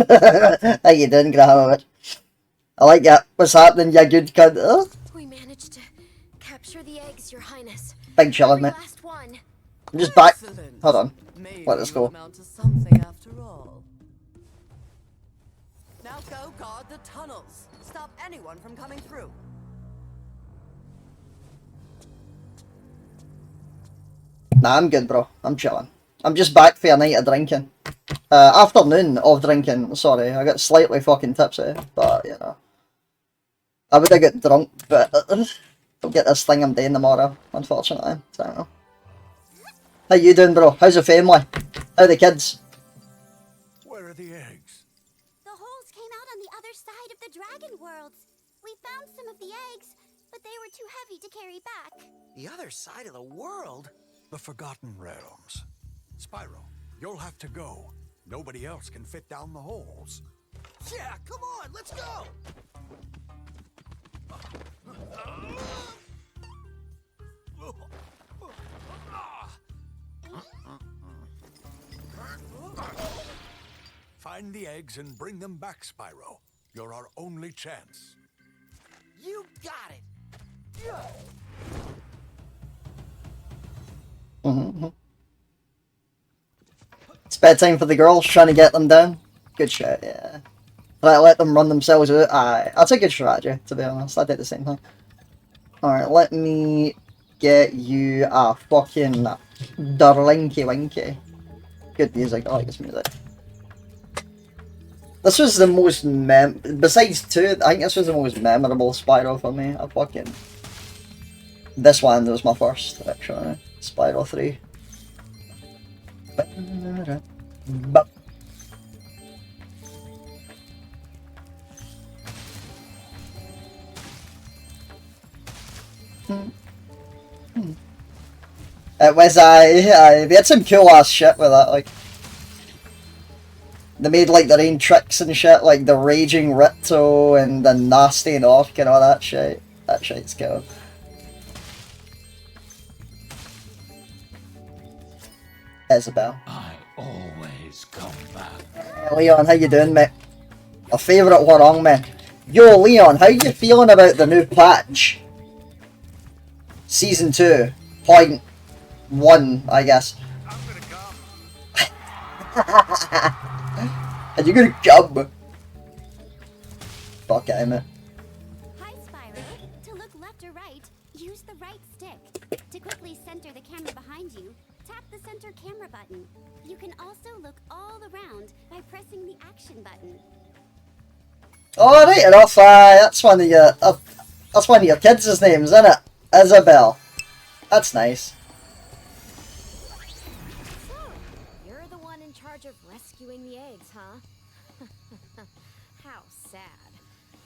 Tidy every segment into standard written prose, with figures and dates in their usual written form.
How you doing, Grahamovich? I like it. What's happening, you good cunt? Oh, We managed to capture the eggs, Your Highness. big chillin', mate. Last one. I'm just back. Excellent. Hold on. Maybe Let this you'll go. amount to something after all. Now go guard the tunnels. Stop anyone from coming through. Nah, I'm good, bro. I'm chilling. I'm just back for a night of drinking. Afternoon of drinking. Sorry, I got slightly fucking tipsy, but you know. I would have got drunk, but don't get this thing I'm doing tomorrow, unfortunately. So, how you doing, bro? How's the family? How are the kids? Where are the eggs? The holes came out on the other side of the dragon worlds. We found some of the eggs, but they were too heavy to carry back. The other side of the world? The Forgotten Realms. Spyro, you'll have to go. Nobody else can fit down the holes. Yeah, come on, let's go! Find the eggs and bring them back, Spyro. You're our only chance. You got it! It's bedtime for the girls, trying to get them down. Good shit, yeah. Let them run themselves out. Aye, that's a good strategy, to be honest. I did the same thing. Alright, let me get you a fucking Darlinky Winky. Good music, I like this music. This was the most besides 2, I think this was the most memorable Spyro for me. I fucking... This one was my first, actually. Spyro 3. It was, they had some cool ass shit with that, like. They made like their own tricks and shit, like the Raging Ripto and the Nasty Orc and all that shit. That shit's cool. Isabel. I always come back. Leon, how you doing, mate? A favourite Warong, man. Yo, Leon, how you feeling about the new patch? Season 2.1, I guess. I'm gonna come. Are you gonna come? Fuck it, mate. Hi, Spyro. To look left or right, use the right stick. To quickly center the camera behind you, tap the center camera button. You can also look all around by pressing the action button. Oh, right enough. That's one of your kids' names, isn't it? Isabel. That's nice. So, you're the one in charge of rescuing the eggs, huh? How sad.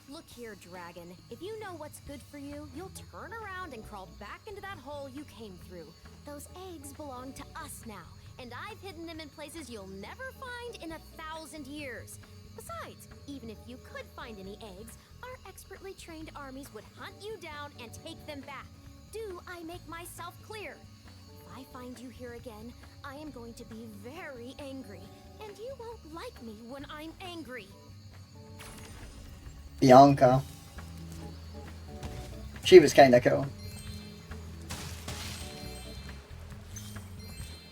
Look here, Dragon. If you know what's good for you, you'll turn around and crawl back into that hole you came through. Those eggs belong to us now, and I've hidden them in places you'll never find in 1,000 years. Besides, even if you could find any eggs, our expertly trained armies would hunt you down and take them back. Do I make myself clear? If I find you here again, I am going to be very angry, and you won't like me when I'm angry. Bianca. She was kinda cool.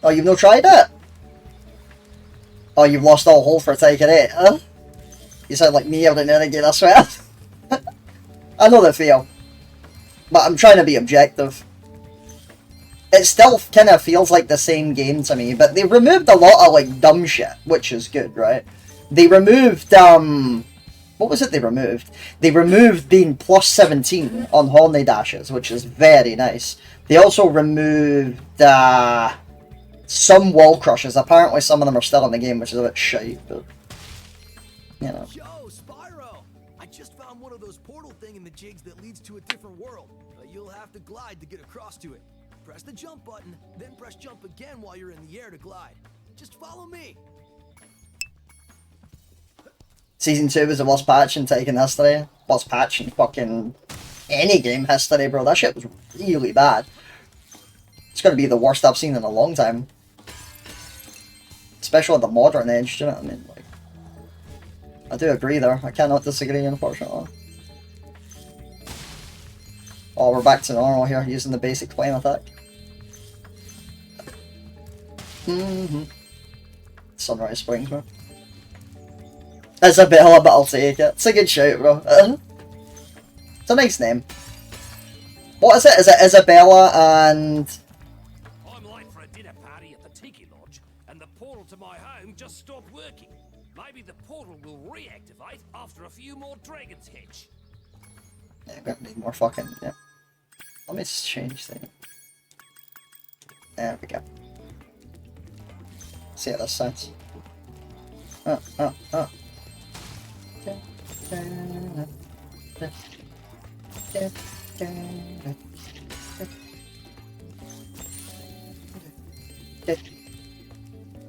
Oh, you've no tried it? Oh, you've lost all hope for taking it, huh? You sound like me every now and again, I swear. I know the feel. But I'm trying to be objective. It still kind of feels like the same game to me, but they removed a lot of, like, dumb shit, which is good, right? They removed, what was it they removed? They removed being plus 17 on Horny Dashes, which is very nice. They also removed, some wall crushes. Apparently some of them are still in the game, which is a bit shite, but... You know. Yo, Spyro! I just found one of those portal thing in the jigs that leads to a different world. You'll have to glide to get across to it. Press the jump button, then press jump again while you're in the air to glide. Just follow me. Season 2 was the worst patch in Taken history. Worst patch in fucking any game history, bro. That shit was really bad. It's gonna be the worst I've seen in a long time. Especially at the modern age, do you know what I mean? Like, I do agree there. I cannot disagree, unfortunately. Oh, we're back to normal here, using the basic flame attack. Sunrise Springs, bro. Isabella, but I'll take it. It's a good shout, bro. It's a nice name. What is it? Is it Isabella and... I'm late for a dinner party at the Tiki Lodge, and the portal to my home just stopped working. Maybe the portal will reactivate after a few more dragons hatch. Yeah, I'm gonna need more fucking... Yeah. Let me just change things. There we go. See how this sounds. Do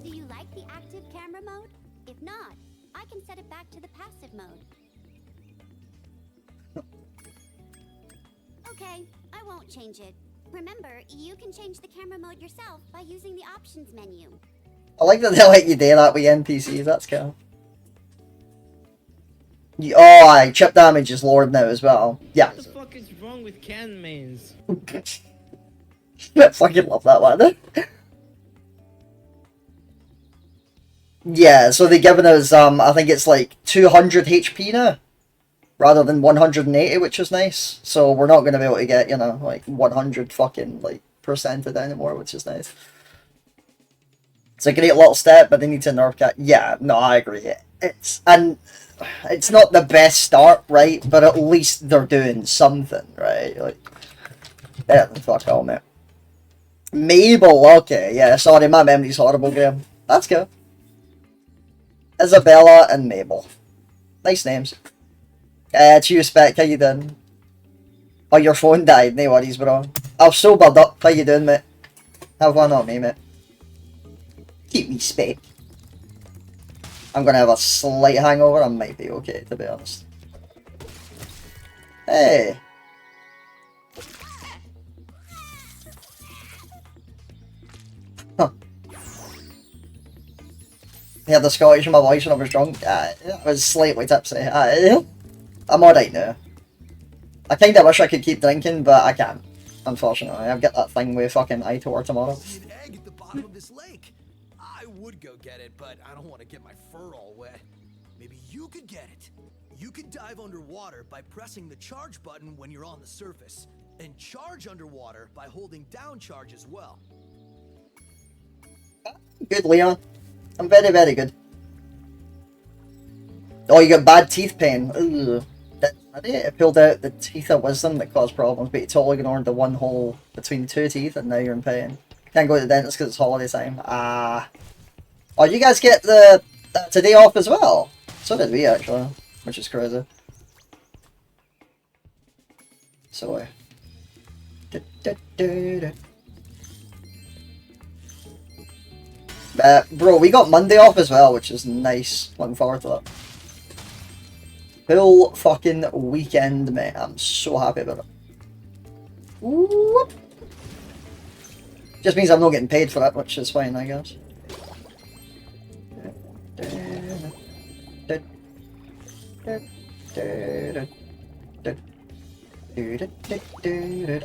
you like the active camera mode? If not, I can set it back to the passive mode. Okay, I won't change it. Remember, you can change the camera mode yourself by using the options menu. I like that they let you do that with NPCs, that's cool. Oh, aye, chip damage is lowered now as well. Yeah. What the fuck is wrong with can mains? I fucking love that one. Yeah, so they've given us, I think it's like 200 HP now, rather than 180, which is nice. So we're not going to be able to get, you know, like 100 fucking, like, percented anymore, which is nice. It's a great little step, but they need to nerf cat. Yeah, no, I agree. It's not the best start, right? But at least they're doing something, right? Like, better than fuck all, mate. Mabel, okay, yeah, sorry, my memory's horrible, Graham. That's good. Isabella and Mabel. Nice names. It's you, Spec, how you doing? Oh, your phone died, no worries, bro. I've sobered up, how you doing, mate? Have one on me, mate. Keep me, Spec. I'm gonna have a slight hangover, I might be okay, to be honest. Hey! Huh. I had the Scottish in my voice when I was drunk. I was slightly tipsy. I'm alright now. I kinda wish I could keep drinking, but I can't. Unfortunately, I've got that thing with fucking Itor tomorrow. See an egg at the bottom of this lake. I would go get it, but I don't want to get my fur all wet. Maybe you could get it. You could dive underwater by pressing the charge button when you're on the surface, and charge underwater by holding down charge as well. Good, Leon. I'm very, very good. Oh, you got bad teeth pain. Ugh. It pulled out the teeth of wisdom that caused problems, but you totally ignored the one hole between two teeth, and now you're in pain. Can't go to the dentist because it's holiday time. Oh, you guys get the today off as well? So did we, actually, which is crazy. So, bro, we got Monday off as well, which is nice. Looking forward to that. Full fucking weekend, mate. I'm so happy about it. Whoop. Just means I'm not getting paid for it, which is fine, I guess.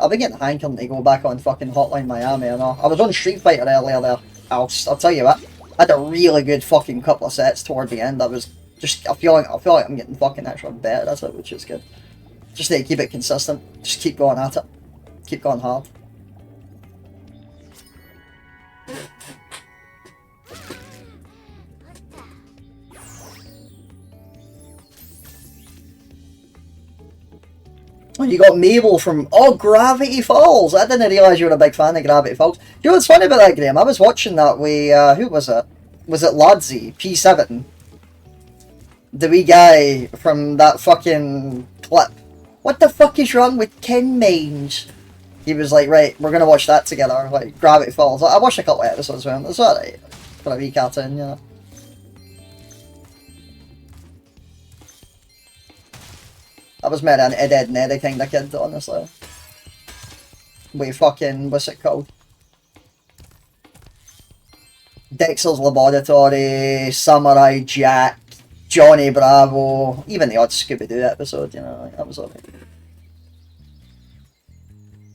I've been getting hankering to go back on fucking Hotline Miami and all. I was on Street Fighter earlier there. I'll tell you what, I had a really good fucking couple of sets toward the end. I feel like I'm getting fucking actually better at it, which is good. Just need to keep it consistent. Just keep going at it. Keep going hard. Oh, you got Mabel from Gravity Falls. I didn't realise you were a big fan of Gravity Falls. You know what's funny about that, Graham? I was watching that with who was it? Was it Lodsy P7? The wee guy from that fucking clip. What the fuck is wrong with Ken Mange? He was like, right, we're gonna watch that together, like Gravity Falls. I watched a couple of episodes with him. It's alright for a wee cartoon, you know. I was made an Ed, Ed and Eddie kind of kid, honestly. With fucking, what's it called? Dexter's Laboratory, Samurai Jack, Johnny Bravo, even the odd Scooby-Doo episode, you know, like, that was alright.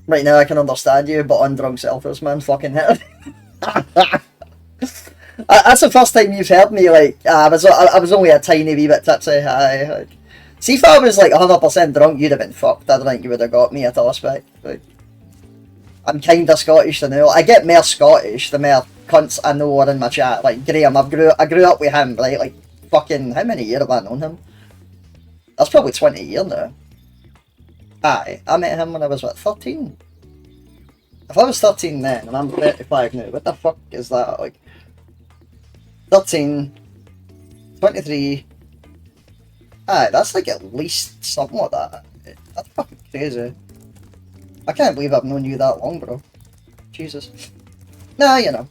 Right now I can understand you, but on Drunk Selfers, man, fucking hit it. That's the first time you've heard me, like, I was only a tiny wee bit tipsy, like, see if I was like 100% drunk, you'd have been fucked. I don't think you would have got me at all, spec. Like, I'm kinda Scottish, I know. I get more Scottish the more cunts I know are in my chat. Like Graham, I grew up with him, right? Like fucking how many years have I known him? That's probably 20 years now. Aye, I met him when I was what, 13? If I was 13 then and I'm 35 now, what the fuck is that? Like 13, 23. Aye, that's like at least something like that. That's fucking crazy. I can't believe I've known you that long, bro. Jesus. Nah, you know.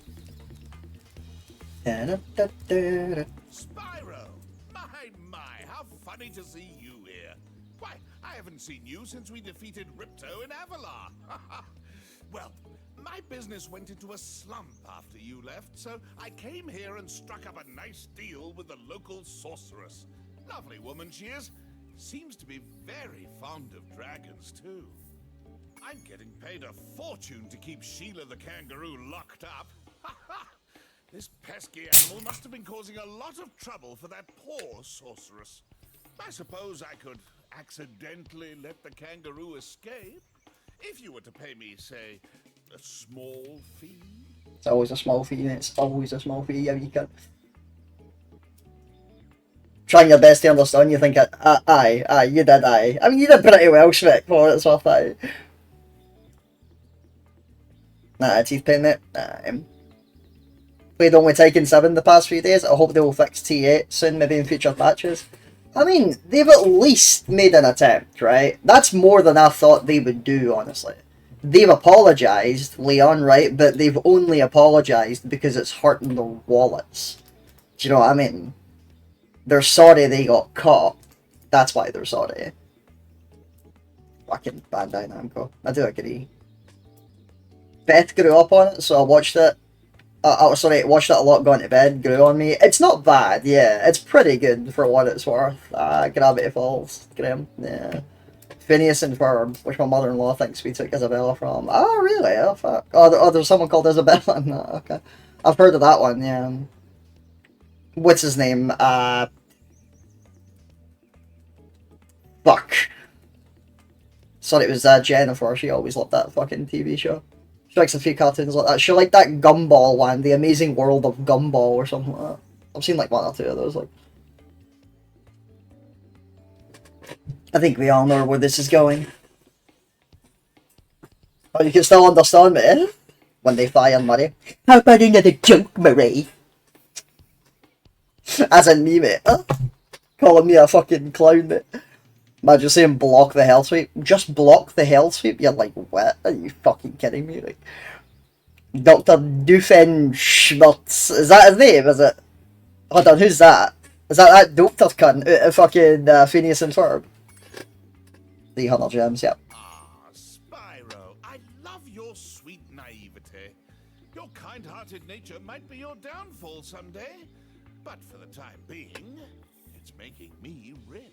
Spyro! My, how funny to see you here. Why, I haven't seen you since we defeated Ripto in Avalar. Well, my business went into a slump after you left, so I came here and struck up a nice deal with the local sorceress. Lovely woman she is. Seems to be very fond of dragons, too. I'm getting paid a fortune to keep Sheila the kangaroo locked up. This pesky animal must have been causing a lot of trouble for that poor sorceress. I suppose I could accidentally let the kangaroo escape. If you were to pay me, say, a small fee. It's always a small fee, and it's always a small fee. Yeah, you can. Trying your best to understand, you think, aye, you did, aye. I mean, you did pretty well, Schmick, for what it's worth, aye. Nah, teeth pain, mate. Played only Tekken 7 the past few days. I hope they will fix T8 soon, maybe in future patches. I mean, they've at least made an attempt, right? That's more than I thought they would do, honestly. They've apologised, Leon, right? But they've only apologised because it's hurting their wallets. Do you know what I mean? They're sorry they got caught. That's why they're sorry. Fucking Bandai Namco. I do agree. Beth grew up on it, so I watched it. Watched it a lot going to bed, grew on me. It's not bad, yeah. It's pretty good for what it's worth. Gravity Falls, Graham, yeah. Phineas and Ferb, which my mother-in-law thinks we took Isabella from. Oh, really? Oh, fuck. Oh, there's someone called Isabella? No, okay. I've heard of that one, yeah. What's his name? Fuck. Sorry, it was Jennifer. She always loved that fucking TV show. She likes a few cartoons like that. She liked that Gumball one, The Amazing World of Gumball or something like that. I've seen like one or two of those. Like, I think we all know where this is going. Oh, you can still understand me, eh? When they fire Murray. How about another joke, Murray? As in me, mate. Huh? Calling me a fucking clown, mate. Imagine saying block the hell sweep. Just block the hell sweep? You're like, what? Are you fucking kidding me? Like, Dr. Doofenshmirtz. Is that his name? Is it? Hold on, who's that? Is that doctor cunt out of fucking Phineas and Ferb? 300 gems, yep. Ah, Spyro, I love your sweet naivete. Your kind-hearted nature might be your downfall someday, but for the time being, it's making me rich.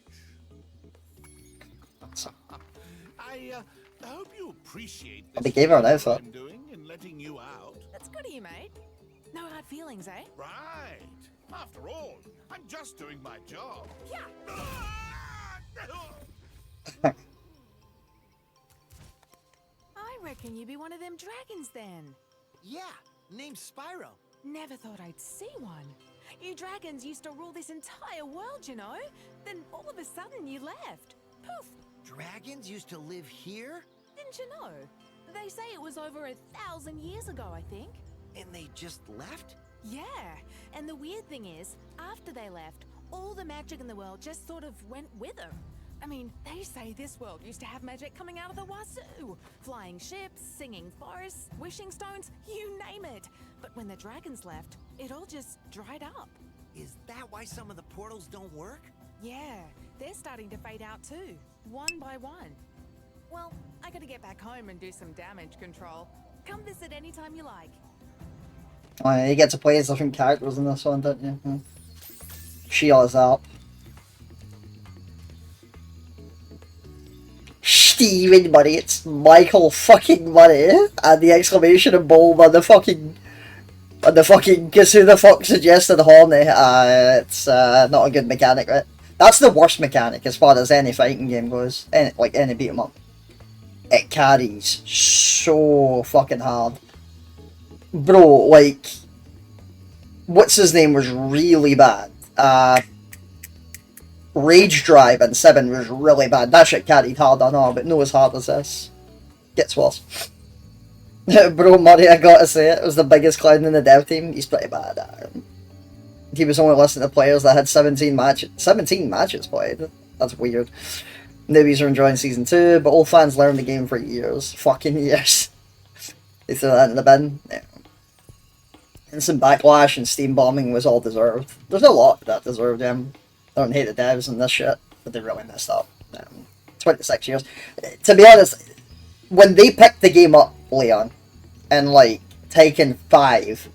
I hope you appreciate this. They gave her an outfit. I'm doing and letting you out. That's good of you, mate. No hard feelings, eh? Right. After all, I'm just doing my job. Yeah. I reckon you'd be one of them dragons then. Yeah, name's Spyro. Never thought I'd see one. You dragons used to rule this entire world, you know? Then all of a sudden you left. Poof. Dragons used to live here? Didn't you know? They say it was over 1,000 years ago, I think. And they just left? Yeah, and the weird thing is, after they left, all the magic in the world just sort of went with them. I mean, they say this world used to have magic coming out of the wazoo. Flying ships, singing forests, wishing stones, you name it. But when the dragons left, it all just dried up. Is that why some of the portals don't work? Yeah, they're starting to fade out too, one by one. Well, I gotta get back home and do some damage control. Come visit anytime you like. Oh, yeah, you get to play as different characters in this one, don't you? Sheila's up. Stephen Money, it's Michael fucking Money, and the exclamation of bold on the fucking cause who the fuck suggested horny. It's not a good mechanic, right? That's the worst mechanic as far as any fighting game goes, any beat 'em up. It carries so fucking hard. Bro, like, what's his name was really bad. Rage Drive in 7 was really bad. That shit carried hard, I know, but no as hard as this. Gets worse. Bro, Murray, I gotta say it, was the biggest clown in the dev team. He's pretty bad. He was only listening to players that had 17 matches played. That's weird. Newbies are enjoying Season 2, but old fans learn the game for years. Fucking years. They threw that in the bin. Yeah. Instant backlash and Steam bombing was all deserved. There's a lot that deserved them. I don't hate the devs and this shit, but they really messed up. 26 years. To be honest, when they picked the game up, Leon, and like Tekken 5,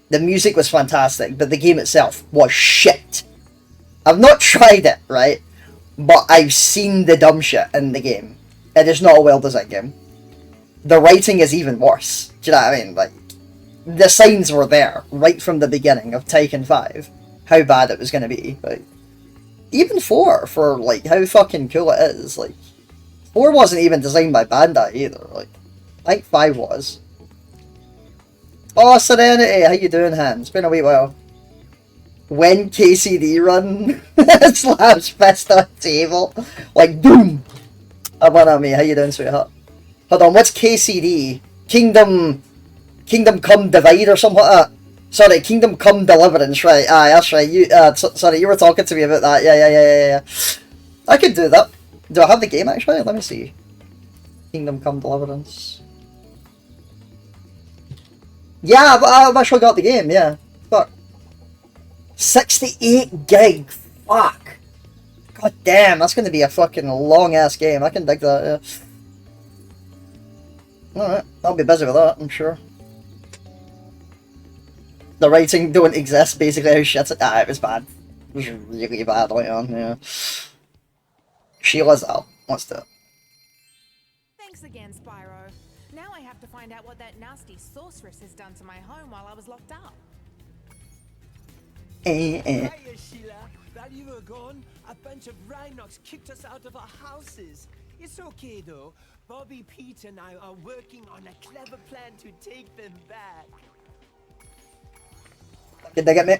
the music was fantastic, but the game itself was shit. I've not tried it, right? But I've seen the dumb shit in the game. It is not a well-designed game. The writing is even worse. Do you know what I mean? Like, the signs were there right from the beginning of Tekken 5. How bad it was going to be. Like, even 4, for like how fucking cool it is. Like, 4 wasn't even designed by Bandai either. Like, I think 5 was. Oh, Serenity, how you doing, Han? It's been a wee while. When KCD run slaps fist on table, like boom. Up on me, how you doing, sweetheart? Hold on, what's KCD? Kingdom Come Divide or something like that. Sorry, Kingdom Come Deliverance, right? Ah, that's right. You, sorry, you were talking to me about that. Yeah. I could do that. Do I have the game actually? Let me see. Kingdom Come Deliverance. Yeah, but I've actually got the game. Yeah. Fuck. 68 gig. Fuck. God damn, that's gonna be a fucking long ass game. I can dig that. Yeah. Alright, I'll be busy with that, I'm sure. The writing don't exist, basically. How shit's it? Ah, it was bad. It was really bad later on, yeah. Sheila's up. Let's do it. Thanks again, Spyro. Now I have to find out what that nasty sorceress has done to my home while I was locked up. Hiya, Sheila. While you were gone, a bunch of Rhinox kicked us out of our houses. It's okay, though. Bobby, Pete, and I are working on a clever plan to take them back. Did they get me?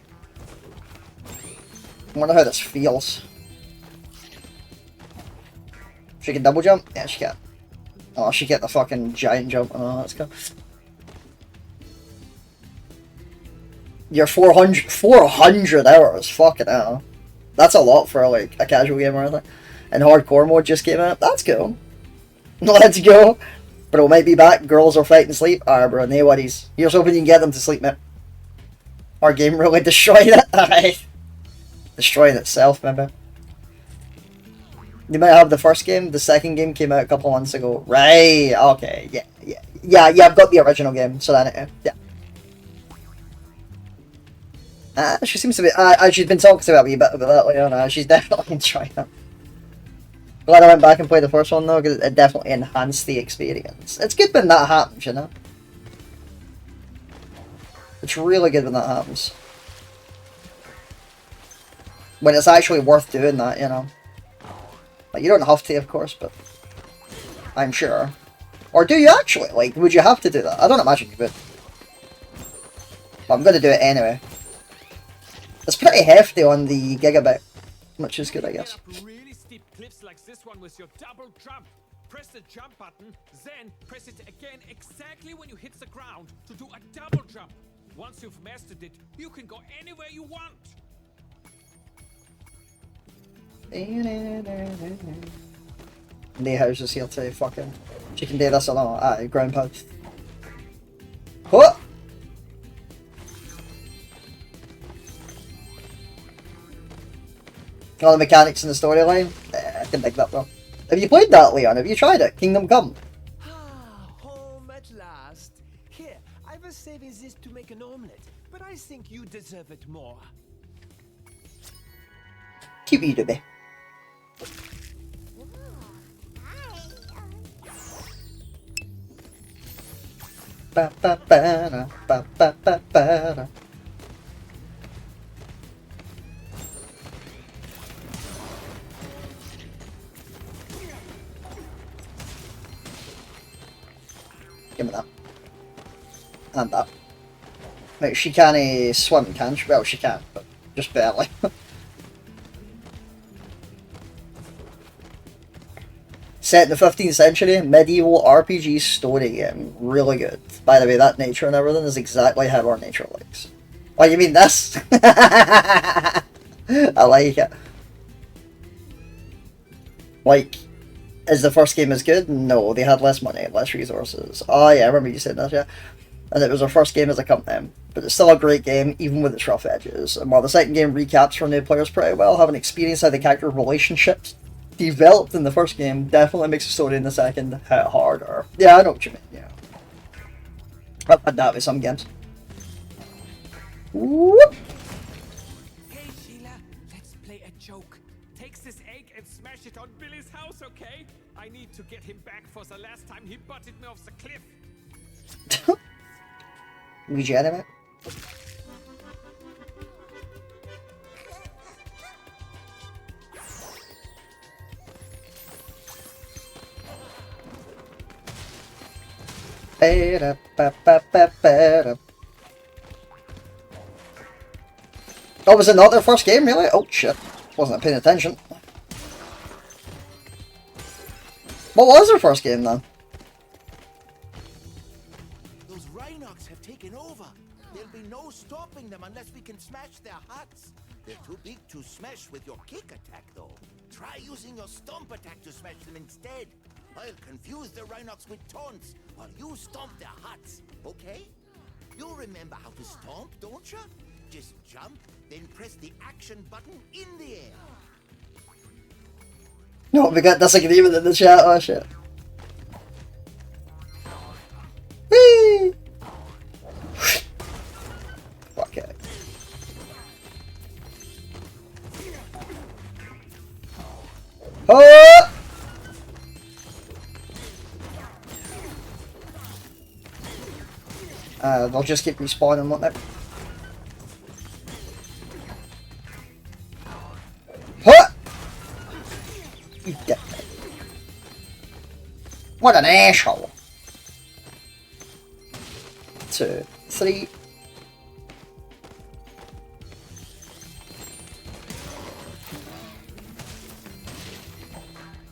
I wonder how this feels. She can double jump? Yeah, she can. Oh, she get the fucking giant jump. Oh, let's go. You're 400 hours. Fucking hell. That's a lot for like a casual game or anything. And hardcore mode just came out. That's cool. Let's go. Bro might be back. Girls are fighting sleep. Alright, bro. No worries. Here's hoping you can get them to sleep, mate. Our game really destroyed it. Alright. Destroying itself, maybe. You might have the first game. The second game came out a couple months ago. Right. Okay. Yeah, I've got the original game. So then, yeah. She seems to be. She's been talking about me a bit about that later. She's definitely enjoying it. Glad I went back and played the first one though, because it definitely enhanced the experience. It's good when that happens, you know. It's really good when that happens. When it's actually worth doing that, you know. Like, you don't have to, of course, but I'm sure. Or do you actually? Like, would you have to do that? I don't imagine you would. But I'm going to do it anyway. It's pretty hefty on the gigabit, which is good, I guess. Really steep cliffs like this one with your double jump. Press the jump button, then press it again exactly when you hit the ground to do a double jump. Once you've mastered it, you can go anywhere you want. The house is here too, fucking. She can do this alone. Aye, ground pound. What? All the mechanics in the storyline? I can dig that though. Have you played that, Leon? Have you tried it? Kingdom Come? Home at last. Here, I was saving this to make an omelette, but I think you deserve it more. Keep you to be. Hi. Ba, ba, ba, da, ba, ba, ba, ba, da. Give me that. And that. Wait, she can't swim, can she? Well, she can, but just barely. Set in the 15th century, medieval RPG story game. Really good. By the way, that nature and everything is exactly how our nature likes. Oh, you mean this? I like it. Like, is the first game as good? No, they had less money, less resources. Oh yeah, I remember you saying that, yeah. And it was our first game as a company. But it's still a great game, even with its rough edges. And while the second game recaps for new players pretty well, having experienced how the character relationships developed in the first game definitely makes the story in the second hit harder. Yeah, I know what you mean, yeah. I've had that with some games. Whoop! Hey Sheila, let's play a joke. Takes this egg and smash it on Billy's house, okay? I need to get him back for the last time he butted me off the cliff. Regenerate. Oh, was it not their first game, really? Oh shit. Wasn't paying attention. What was their first game then? Those Rhinox have taken over. There'll be no stopping them unless we can smash their huts. They're too big to smash with your kick attack, though. Try using your stomp attack to smash them instead. I'll confuse the Rhinox with taunts while you stomp their huts, okay? You remember how to stomp, don't you? Just jump, then press the action button in the air. No, we got disagreement in the chat. Oh shit. Whee! Okay. Oh! They'll just keep respawning, won't they? Huh! You dick. What an asshole. 2, 3.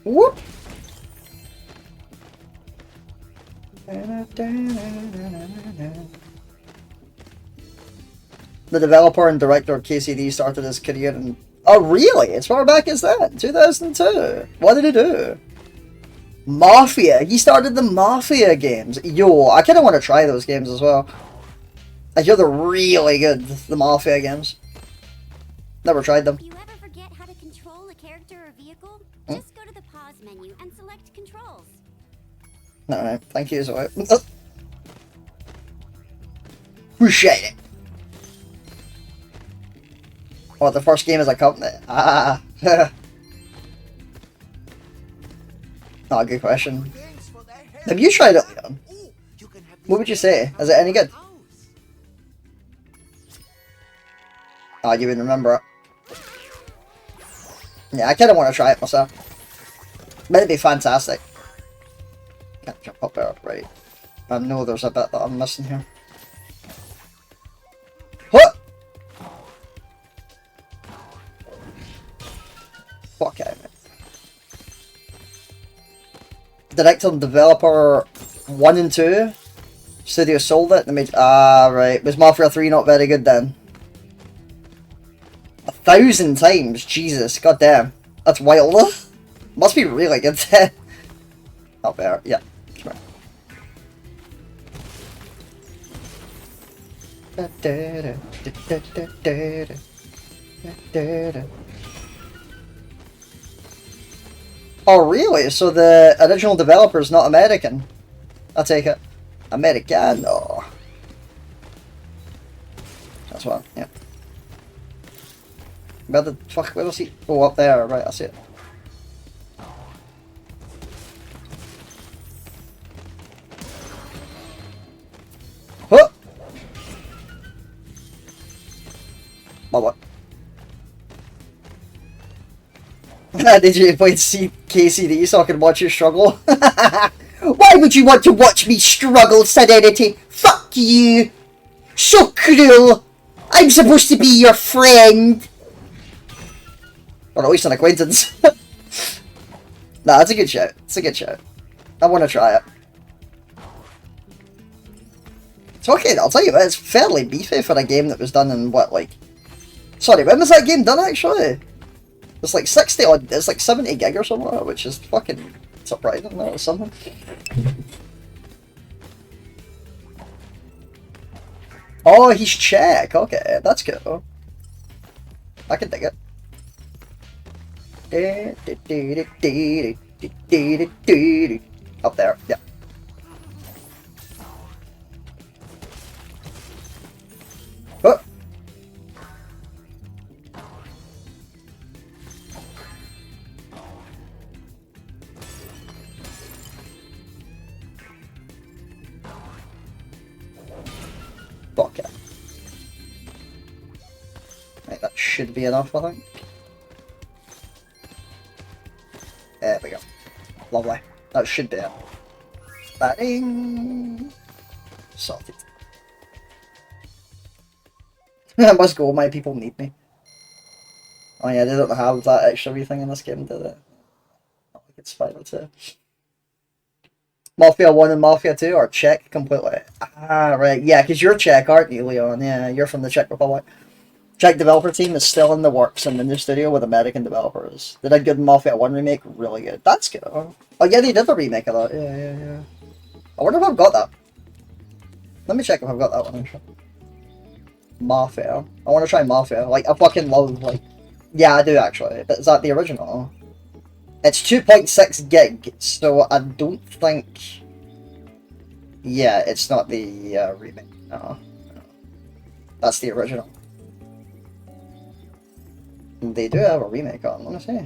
Whoop! The developer and director of KCD started his career in... Oh, really? As far back as that? 2002? What did he do? Mafia. He started the Mafia games. Yo, I kind of want to try those games as well. I hear they're really good, the Mafia games. Never tried them. If you ever forget how to control a character or vehicle, just go to the pause menu and select controls. Alright, thank you, Zoe. Appreciate it. What, the first game as a company? Ah. Not a good question. Have you tried it, Leon? What would you say? Is it any good? Oh, you wouldn't remember it. Yeah, I kind of want to try it myself. It'd be fantastic. Can't jump up there, right? I know there's a bit that I'm missing here. What? Fuck out of it. Director and developer 1 and 2. Studio sold it. They made. Ah, right. Was Mafia 3 not very good then? 1,000 times. Jesus, goddamn. That's wild. Must be really good then. Not there. Yeah. Come on. Oh, really? So the original developer is not American? I'll take it. Americano. That's one, yeah. Where the fuck, where was he? Oh, up there, right, I see it. Did you wait to see KCD so I can watch you struggle? Why would you want to watch me struggle, Serenity? Fuck you! So cruel! I'm supposed to be your friend! Or at least an acquaintance. Nah, it's a good show. It's a good show. I want to try it. It's okay, I'll tell you what, it's fairly beefy for a game that was done in what, like... Sorry, when was that game done actually? It's like 60 odd, it's like 70 gig or something like that, which is fucking surprising, that was something. Oh, he's Czech, okay, that's cool. I can dig it. Up there, yeah. Oh. Fuck yeah. Right, that should be enough, I think. There we go. Lovely. That should be it. Batting. Sorted. I must go, my people need me. Oh yeah, they don't have that extra thing in this game, do they? I think it's Spyro 2. Mafia 1 and Mafia 2 are Czech completely. Ah, right. Yeah, because you're Czech, aren't you, Leon? Yeah, you're from the Czech Republic. Czech developer team is still in the works in the new studio with American developers. They did good Mafia 1 remake, really good. That's good. Oh yeah, they did the remake of that. Yeah. I wonder if I've got that. Let me check if I've got that one actually. Mafia. I want to try Mafia. Like, I fucking love, like... Yeah, I do actually. But is that the original? It's 2.6 gig, so I don't think... Yeah, it's not the remake. No. That's the original. They do have a remake on, let me see.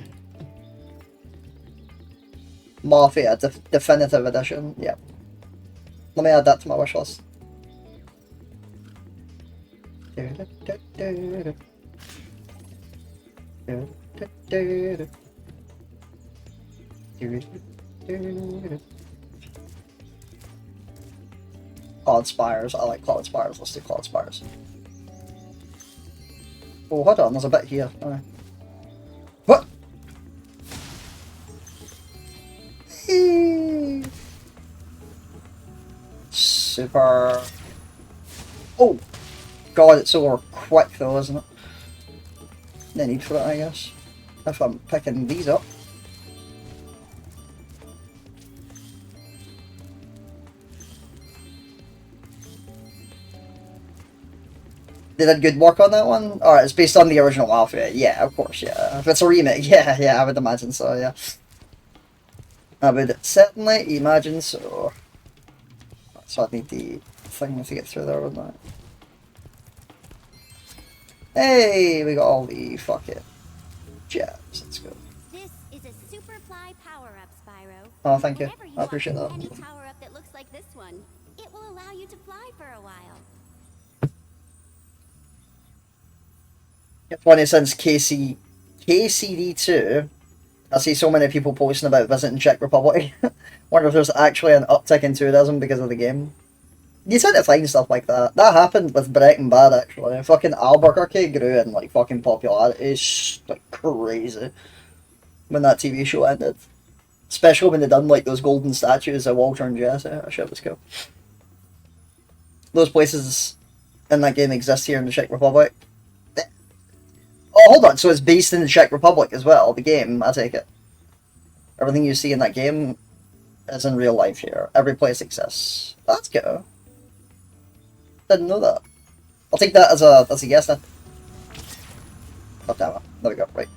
Mafia Definitive Edition, yeah. Let me add that to my wish list. Cloud Spires, I like Cloud Spires, let's do Cloud Spires. Oh, hold on, there's a bit here. Alright. What? Super. Oh! God, it's over quick though, isn't it? No need for it, I guess. If I'm picking these up. They did good work on that one? Alright, it's based on the original Mafia. Yeah, of course, yeah. If it's a remake, yeah, I would imagine so, yeah. I would certainly imagine so. So I'd need the thing to get through there, wouldn't I? Hey, we got all the fucking jabs. Let's go. This is a Superfly power-up, Spyro. Oh, thank you. Whenever I appreciate that. Any power-up that looks like this one, it will allow you to fly for a while. It's funny since KCD2, I see so many people posting about visiting Czech Republic. Wonder if there's actually an uptick in tourism because of the game. You tend to find stuff like that. That happened with Breaking Bad, actually. Fucking Albuquerque grew in, like, fucking popularity. It's, like, crazy. When that TV show ended. Especially when they done, like, those golden statues of Walter and Jesse. That shit was cool. Those places in that game exist here in the Czech Republic. Oh, hold on. So it's based in the Czech Republic as well, the game, I take it. Everything you see in that game is in real life here. Every place exists. That's cool. Didn't know that. I'll take that as a yes then. Oh, damn it. There we go. Right.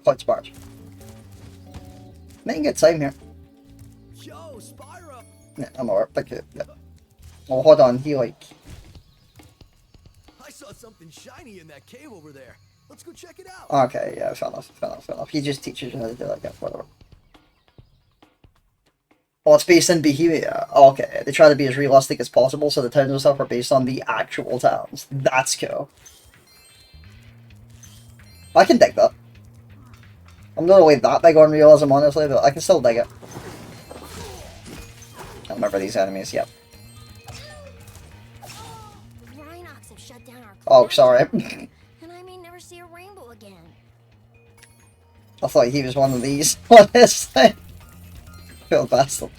Cloud Spires. Making good time here. Yo, Spyro! Yeah, I'm alright. Thank you. Yeah. Oh, hold on. He like. I saw something shiny in that cave over there. Let's go check it out. Okay, yeah, fair enough, fair enough, fair enough. He just teaches you how to do it, yeah, whatever. Oh, it's based in Bohemia. Okay, they try to be as realistic as possible, so the towns and stuff are based on the actual towns. That's cool. I can dig that. I'm not really that big on realism, honestly, but I can still dig it. I remember these enemies, yep. Rhinox have shut down our Oh, sorry. and I may never see a rainbow again. I thought he was one of these, honestly. Poor bastard.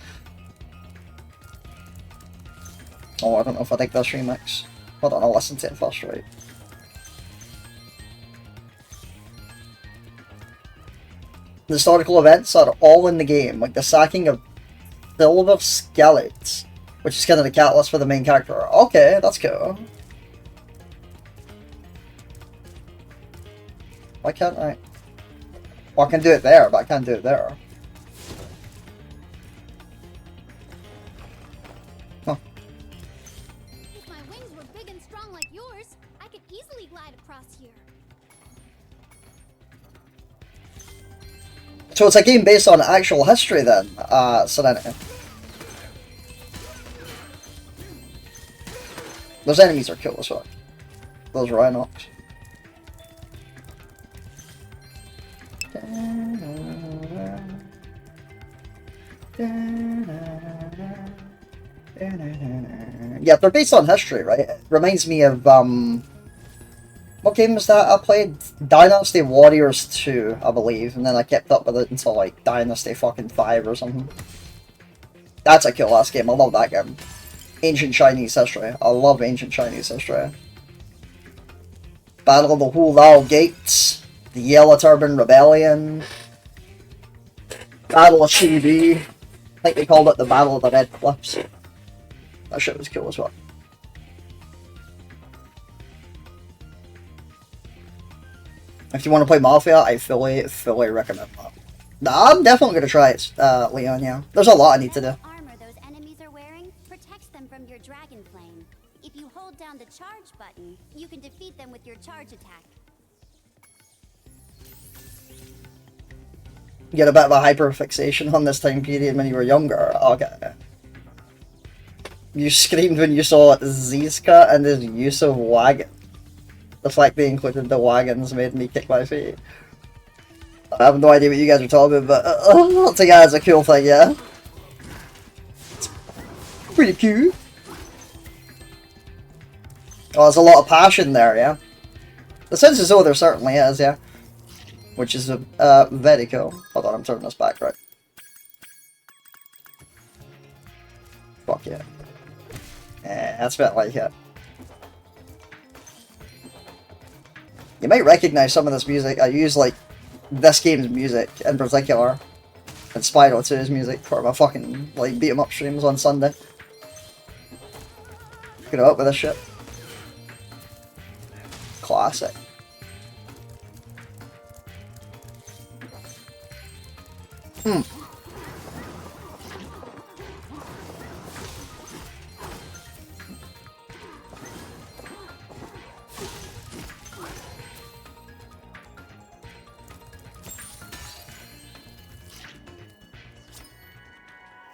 Oh, I don't know if I dig this remix. Hold on, I'll listen to it first, right? The historical events are all in the game, like the sacking of Silver Skelet, which is kind of the catalyst for the main character. Okay, that's cool. Why can't I? Well, I can do it there, but I can't do it there. Huh. If my wings were big and strong like yours, I could easily glide across here. So it's a game based on actual history then, Serenity. Those enemies are cool as well. Those Rhinox. Yeah, they're based on history, right? It reminds me of, what game was that I played? Dynasty Warriors 2, I believe, and then I kept up with it until, like, Dynasty fucking 5 or something. That's a cool ass game, I love that game. Ancient Chinese history. I love ancient Chinese history. Battle of the Hulao Gates, the Yellow Turban Rebellion, Battle of CB. I think they called it the Battle of the Red Cliffs. That shit was cool as well. If you want to play Mafia, I fully recommend that. I'm definitely going to try it, Leon, yeah. There's a lot I need to do. Armor those enemies are wearing protects them from your dragon flame. If you hold down the charge button, you can defeat them with your charge attack. You get a bit of a hyperfixation on this time period when you were younger. Okay. You screamed when you saw Zizka and his use of wagon. The fact they included the wagons made me kick my feet. I have no idea what you guys are talking about, but I'll take that as a cool thing, yeah? It's pretty cute. Oh, there's a lot of passion there, yeah? The sense is though there certainly is, yeah? Which is very cool. Hold on, I'm turning this back, right? Fuck yeah. Yeah, that's about like it. You might recognize some of this music. I use, like, this game's music in particular, and Spyro 2's music for my fucking, like, beat 'em up streams on Sunday. Get up with this shit. Classic.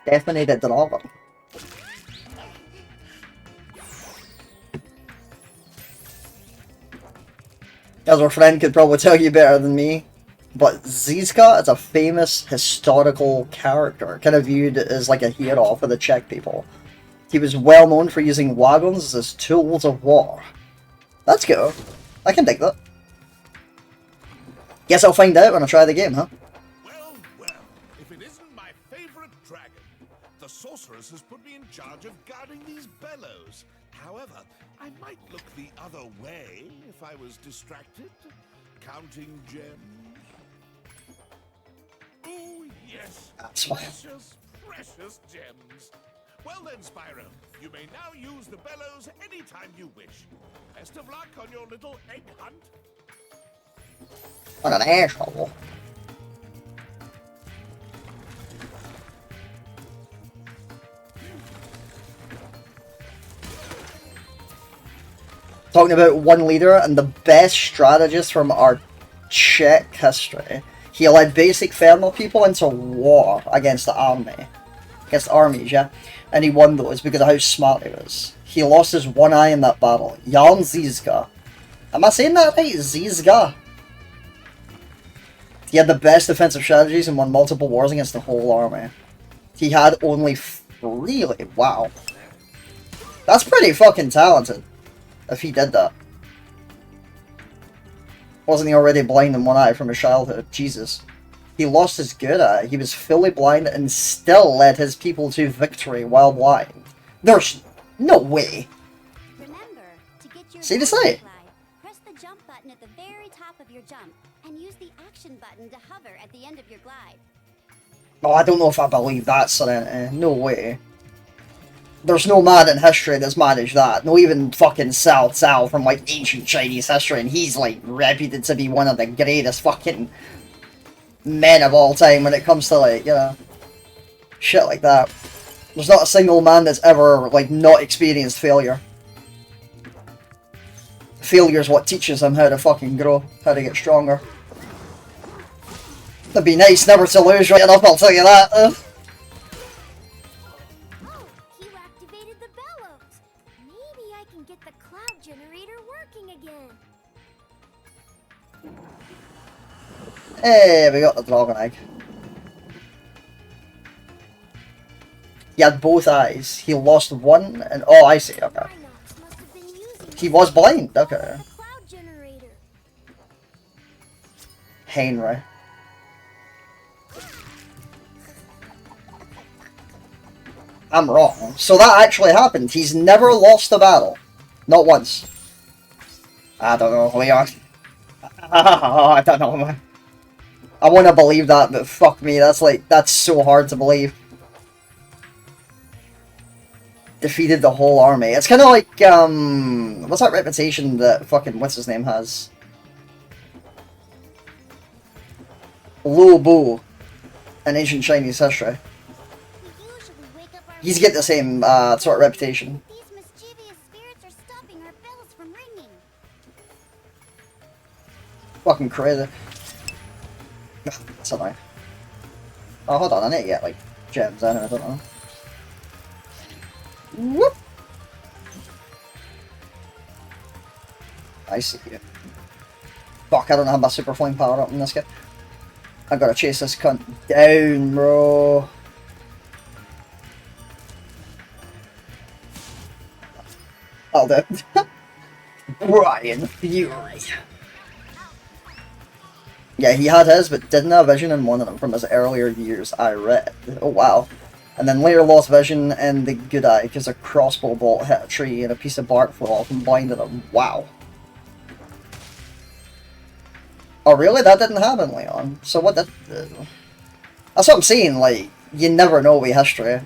Definitely the driver. As our friend could probably tell you better than me, but Zizka is a famous historical character, kind of viewed as like a hero for the Czech people. He was well known for using wagons as tools of war. That's cool. I can dig that. Guess I'll find out when I try the game, huh? If it isn't my favorite dragon. The sorceress has put me in charge of guarding these bellows. However, I might look the other way if I was distracted. Counting gems. Oh, yes. Precious, precious gems. Well then, Spyro, you may now use the bellows anytime you wish. Best of luck on your little egg hunt. What an asshole. Talking about one leader and the best strategist from our Czech history. He led basic farmer people into war against the army. Against armies, yeah? And he won those because of how smart he was. He lost his one eye in that battle. Jan Zizka. Am I saying that right? Zizka. He had the best defensive strategies and won multiple wars against the whole army. He had only... Really? Wow. That's pretty fucking talented. If he did that. Wasn't he already blind in one eye from his childhood? Jesus. He lost his good eye. He was fully blind and still led his people to victory while blind. There's no way. Remember, to get your Seriously? press the jump button at the very top of your jump and use the action button to hover at the end of your glide. Oh, I don't know if I believe that, Serenity. No way. There's no man in history that's managed that. No even fucking Cao Cao from like ancient Chinese history, and he's like reputed to be one of the greatest fucking men of all time when it comes to like, you know, shit like that. There's not a single man that's ever like not experienced failure. Failure is what teaches him how to fucking grow, how to get stronger. It'd be nice never to lose right enough, I'll tell you that. Maybe I can get the cloud generator working again. Hey, we got the dragon egg. He had both eyes. He lost one and... Oh, I see, okay. He was blind, okay. Henry. I'm wrong. So that actually happened. He's never lost a battle. Not once. I don't know, Leon. I don't know, man. I want to believe that, but fuck me, that's so hard to believe. Defeated the whole army. It's kind of like, what's that reputation that fucking, what's his name has? Lu Bu in ancient Chinese history. He's get the same sort of reputation. These mischievous spirits are stopping our bells from ringing. Fucking crazy. That's annoying. Oh, hold on, I need to get like gems in it, I don't know. Whoop! I see you. Fuck, I don't have my super flame power up in this guy. I gotta chase this cunt down, bro. I'll do it. Brian Fury. Yeah, he had his, but didn't have vision in one of them from his earlier years, I read. Oh, wow. And then later lost vision in the good eye because a crossbow bolt hit a tree and a piece of bark flew off and blinded him. Wow. Oh, really? That didn't happen, Leon? So what did... That's what I'm saying, like, you never know with history.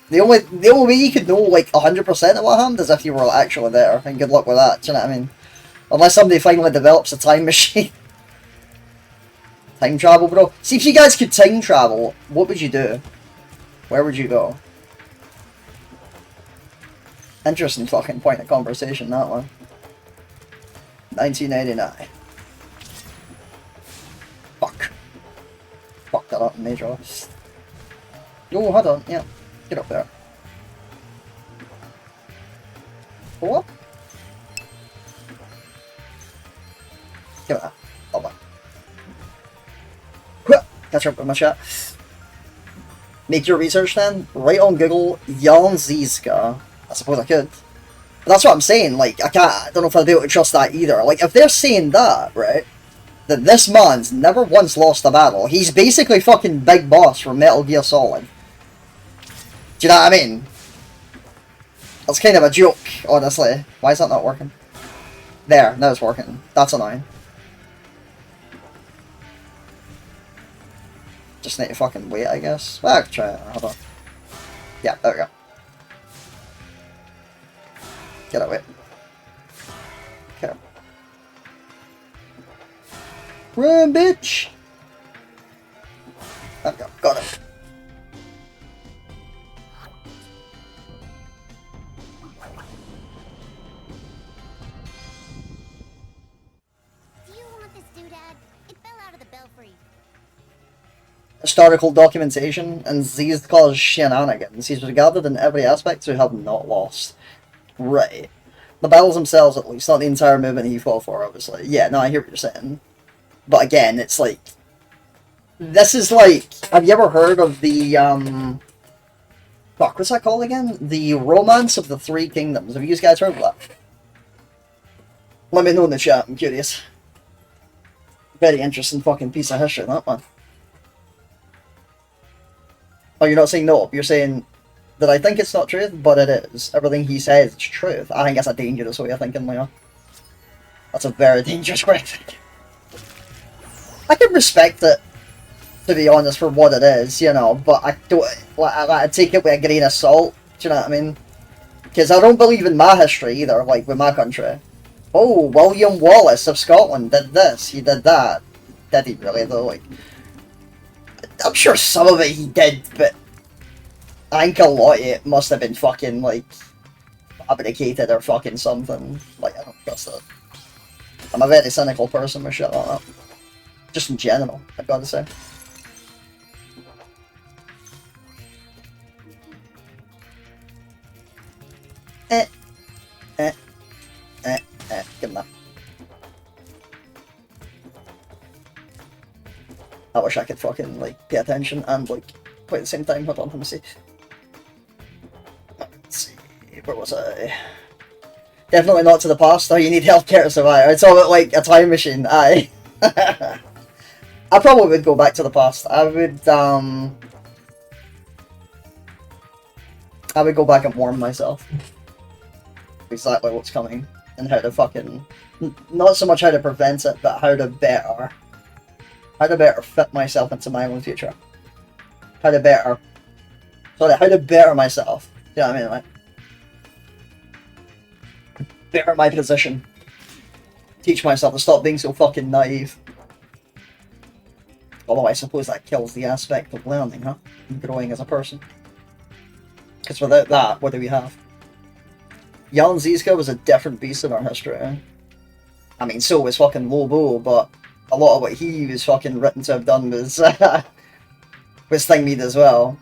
The only way you could know, like, 100% of what happened is if you were actually there, and good luck with that, do you know what I mean? Unless somebody finally develops a time machine. Time travel, bro. See, if you guys could time travel, what would you do? Where would you go? Interesting fucking point of conversation, that one. 1989. Fuck. Fuck that up, major. Oh, hold on, yeah. Get up there. Go up. Give it that. Hold on. Catch up with my chat. Make your research then. Write on Google Jan Zizka. I suppose I could. But that's what I'm saying. Like, I don't know if I'll be able to trust that either. Like, if they're saying that, right? That this man's never once lost a battle. He's basically fucking Big Boss from Metal Gear Solid. Do you know what I mean? That's kind of a joke, honestly. Why is that not working? There, now it's working. That's annoying. Just need to fucking wait, I guess. Well, I can try it. Hold on. Yeah, there we go. Get away. Okay. Run, bitch! There we go. Got it. historical documentation, and these cause shenanigans. He's regarded in every aspect to have not lost. Right. The battles themselves, at least, not the entire movement he fought for, obviously. Yeah, no, I hear what you're saying. But again, it's like... This is like... Have you ever heard of the, Fuck, what's that called again? The Romance of the Three Kingdoms. Have you guys heard of that? Let me know in the chat, I'm curious. Very interesting fucking piece of history, that one. Oh, you're not saying no, you're saying that I think it's not truth, but it is. Everything he says is truth. I think that's a dangerous way of thinking, Leo. That's a very dangerous way of thinking. I can respect it, to be honest, for what it is, you know, but I don't, I take it with a grain of salt, do you know what I mean? Because I don't believe in my history either, like with my country. Oh, William Wallace of Scotland did this, he did that. Did he really though? Like, I'm sure some of it he did, but I think a lot of it must have been fucking, like, fabricated or fucking something. Like, I don't trust it. I'm a very cynical person with shit like that. Just in general, I've got to say. Give him that. I wish I could fucking, like, pay attention and, like, play at the same time. Hold on, let me see. Let's see, where was I? Definitely not to the past. Oh, you need healthcare to survive. It's all about, like, a time machine. Aye. I probably would go back to the past. I would go back and warn myself. Exactly what's coming. And how to fucking... Not so much how to prevent it, but how to better fit myself into my own future. How to better myself. You know what I mean? Like, better my position. Teach myself to stop being so fucking naive. Although I suppose that kills the aspect of learning, huh? And growing as a person. Because without that, what do we have? Jan Zizka was a different beast in our history. Eh? I mean, so was fucking Lobo, but a lot of what he was fucking written to have done was was thing-made as well.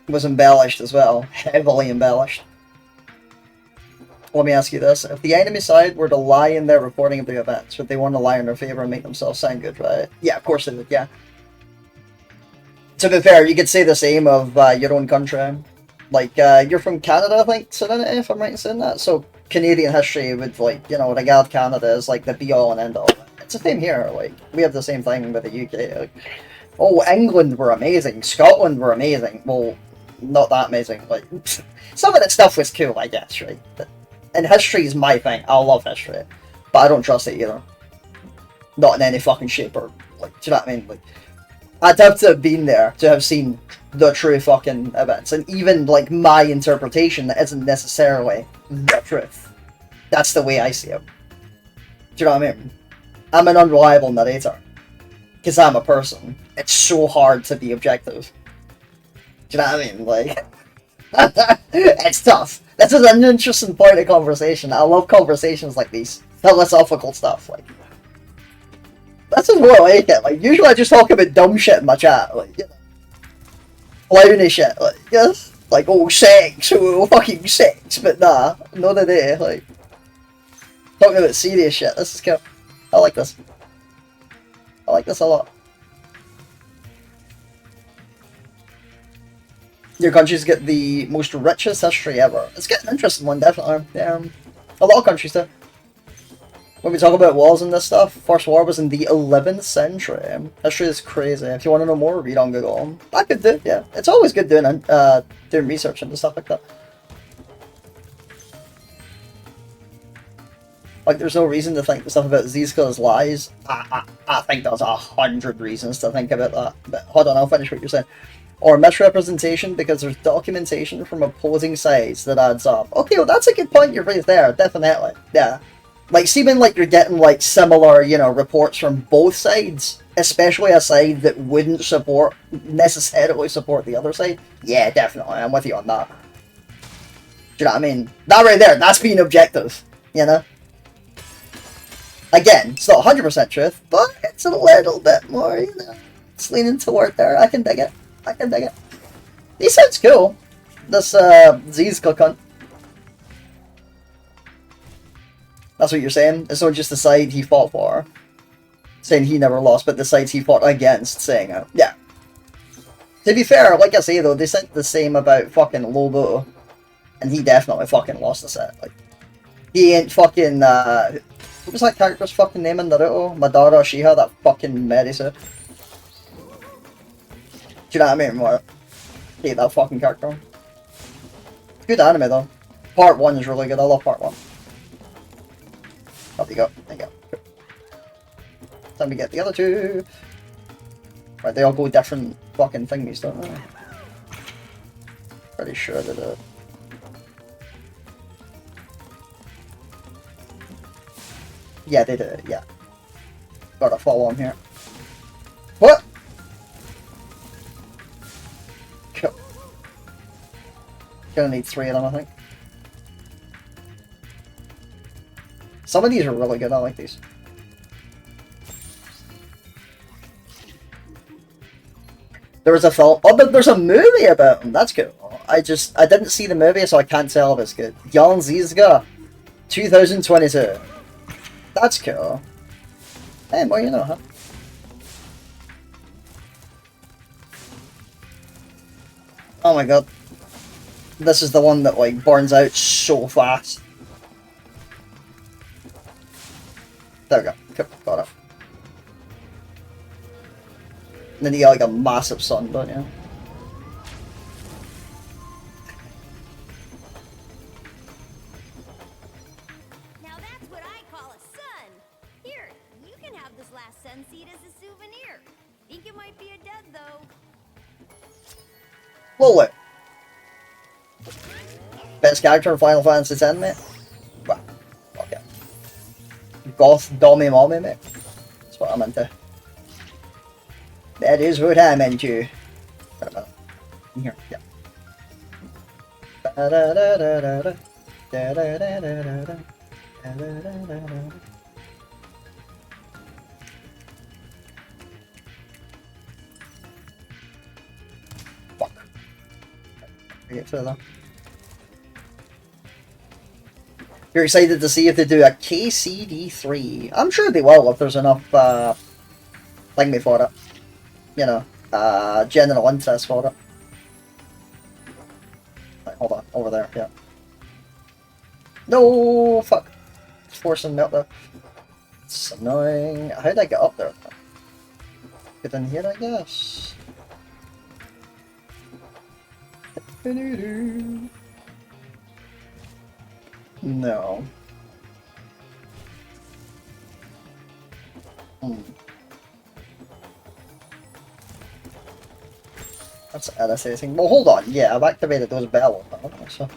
Was embellished as well. Heavily embellished. Let me ask you this. If the enemy side were to lie in their reporting of the events, would they want to lie in their favour and make themselves sound good, right? Yeah, of course they would, yeah. To be fair, you could say the same of your own country. Like, you're from Canada, I think, Serenity, if I'm right in saying that. So, Canadian history would, like, you know, regard Canada as, like, the be-all and end-all. It's the same here, like, we have the same thing with the UK. Like, oh, England were amazing, Scotland were amazing. Well, not that amazing, like, some of that stuff was cool, I guess, right? And history is my thing, I love history. But I don't trust it either. Not in any fucking shape or, like, do you know what I mean? Like, I'd have to have been there to have seen the true fucking events, and even, like, my interpretation isn't necessarily the truth. That's the way I see it. Do you know what I mean? I'm an unreliable narrator. Because I'm a person. It's so hard to be objective. Do you know what I mean? Like, it's tough. This is an interesting point of conversation. I love conversations like these. Philosophical stuff, like. This is what I like it. Like, usually I just talk about dumb shit in my chat, like, you know. Clowny shit, like, yes? Like, oh, sex, oh, fucking sex, but nah, not today, like. Talking about serious shit, this is cool. I like this. I like this a lot. Your countries get the most richest history ever. It's getting an interesting one, definitely. A lot of countries do. When we talk about wars and this stuff, First War was in the 11th century. History is crazy. If you want to know more, read on Google. I could do, yeah. It's always good doing research into stuff like that. Like, there's no reason to think the stuff about Zizka is lies. I think there's 100 reasons to think about that. But hold on, I'll finish what you're saying. Or misrepresentation because there's documentation from opposing sides that adds up. Okay, well, that's a good point you've raised there, definitely. Yeah. Like, seeming like you're getting, like, similar, you know, reports from both sides, especially a side that wouldn't necessarily support the other side. Yeah, definitely, I'm with you on that. Do you know what I mean? That right there, that's being objective, you know? Again, it's not 100% truth, but it's a little bit more, you know? It's leaning toward there. I can dig it. I can dig it. He sounds cool. This Z's cunt. That's what you're saying? It's not just the side he fought for. Saying he never lost, but the sides he fought against, saying it. Yeah. To be fair, like I say though, they said the same about fucking Lobo. And he definitely fucking lost the set. Like, he ain't fucking, what was that character's fucking name in Naruto? Madara Shiha, that fucking Medisu. Do you know what I mean? What? Hate that fucking character. Good anime though. Part 1 is really good, I love part 1. Up you go, there you go. Time to get the other two. Right, they all go different fucking thingies, don't they? Pretty sure they do. Yeah, they do, yeah. Gotta follow him here. What? Cool. Gonna need 3 of them, I think. Some of these are really good, I like these. There was a film. Oh, but there's a movie about him. That's cool. I didn't see the movie, so I can't tell if it's good. Jan Zizga, 2022. That's cool. Hey, well, you know, huh? Oh my god. This is the one that, like, burns out so fast. There we go. Cool. Got it. And then you get like a massive sun, don't you? Now that's what I call a sun. Here, you can have this last sun seed as a souvenir. Think it might be a dud though. Lol. Best character in Final Fantasy X, mate? Well, okay. Goth Dommy Mommy, mate. That's what I'm into. That is what I'm into. In here, yeah. Fuck. I get further. You're excited to see if they do a KCD3. I'm sure they will if there's enough thingy for it. You know, general interest for it. Right, hold on, over there, yeah. No, fuck. It's forcing me up there. It's annoying. How did I get up there? Get in here, I guess. No. That's irritating. Well, hold on. Yeah, I've activated those bells now, so.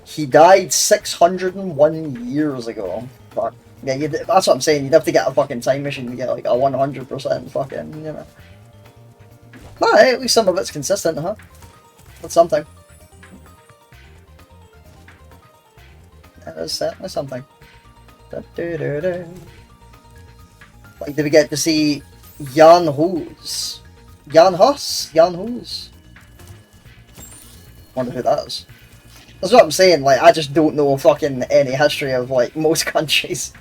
He died 601 years ago. Fuck. Yeah, that's what I'm saying. You'd have to get a fucking time machine to get like a 100% fucking, you know. Nah, at least some of it's consistent, huh? That's something. That is certainly something. Like, did we get to see Jan Hus? Jan Hus? Jan Hus? Wonder who that is. That's what I'm saying, like, I just don't know fucking any history of, like, most countries.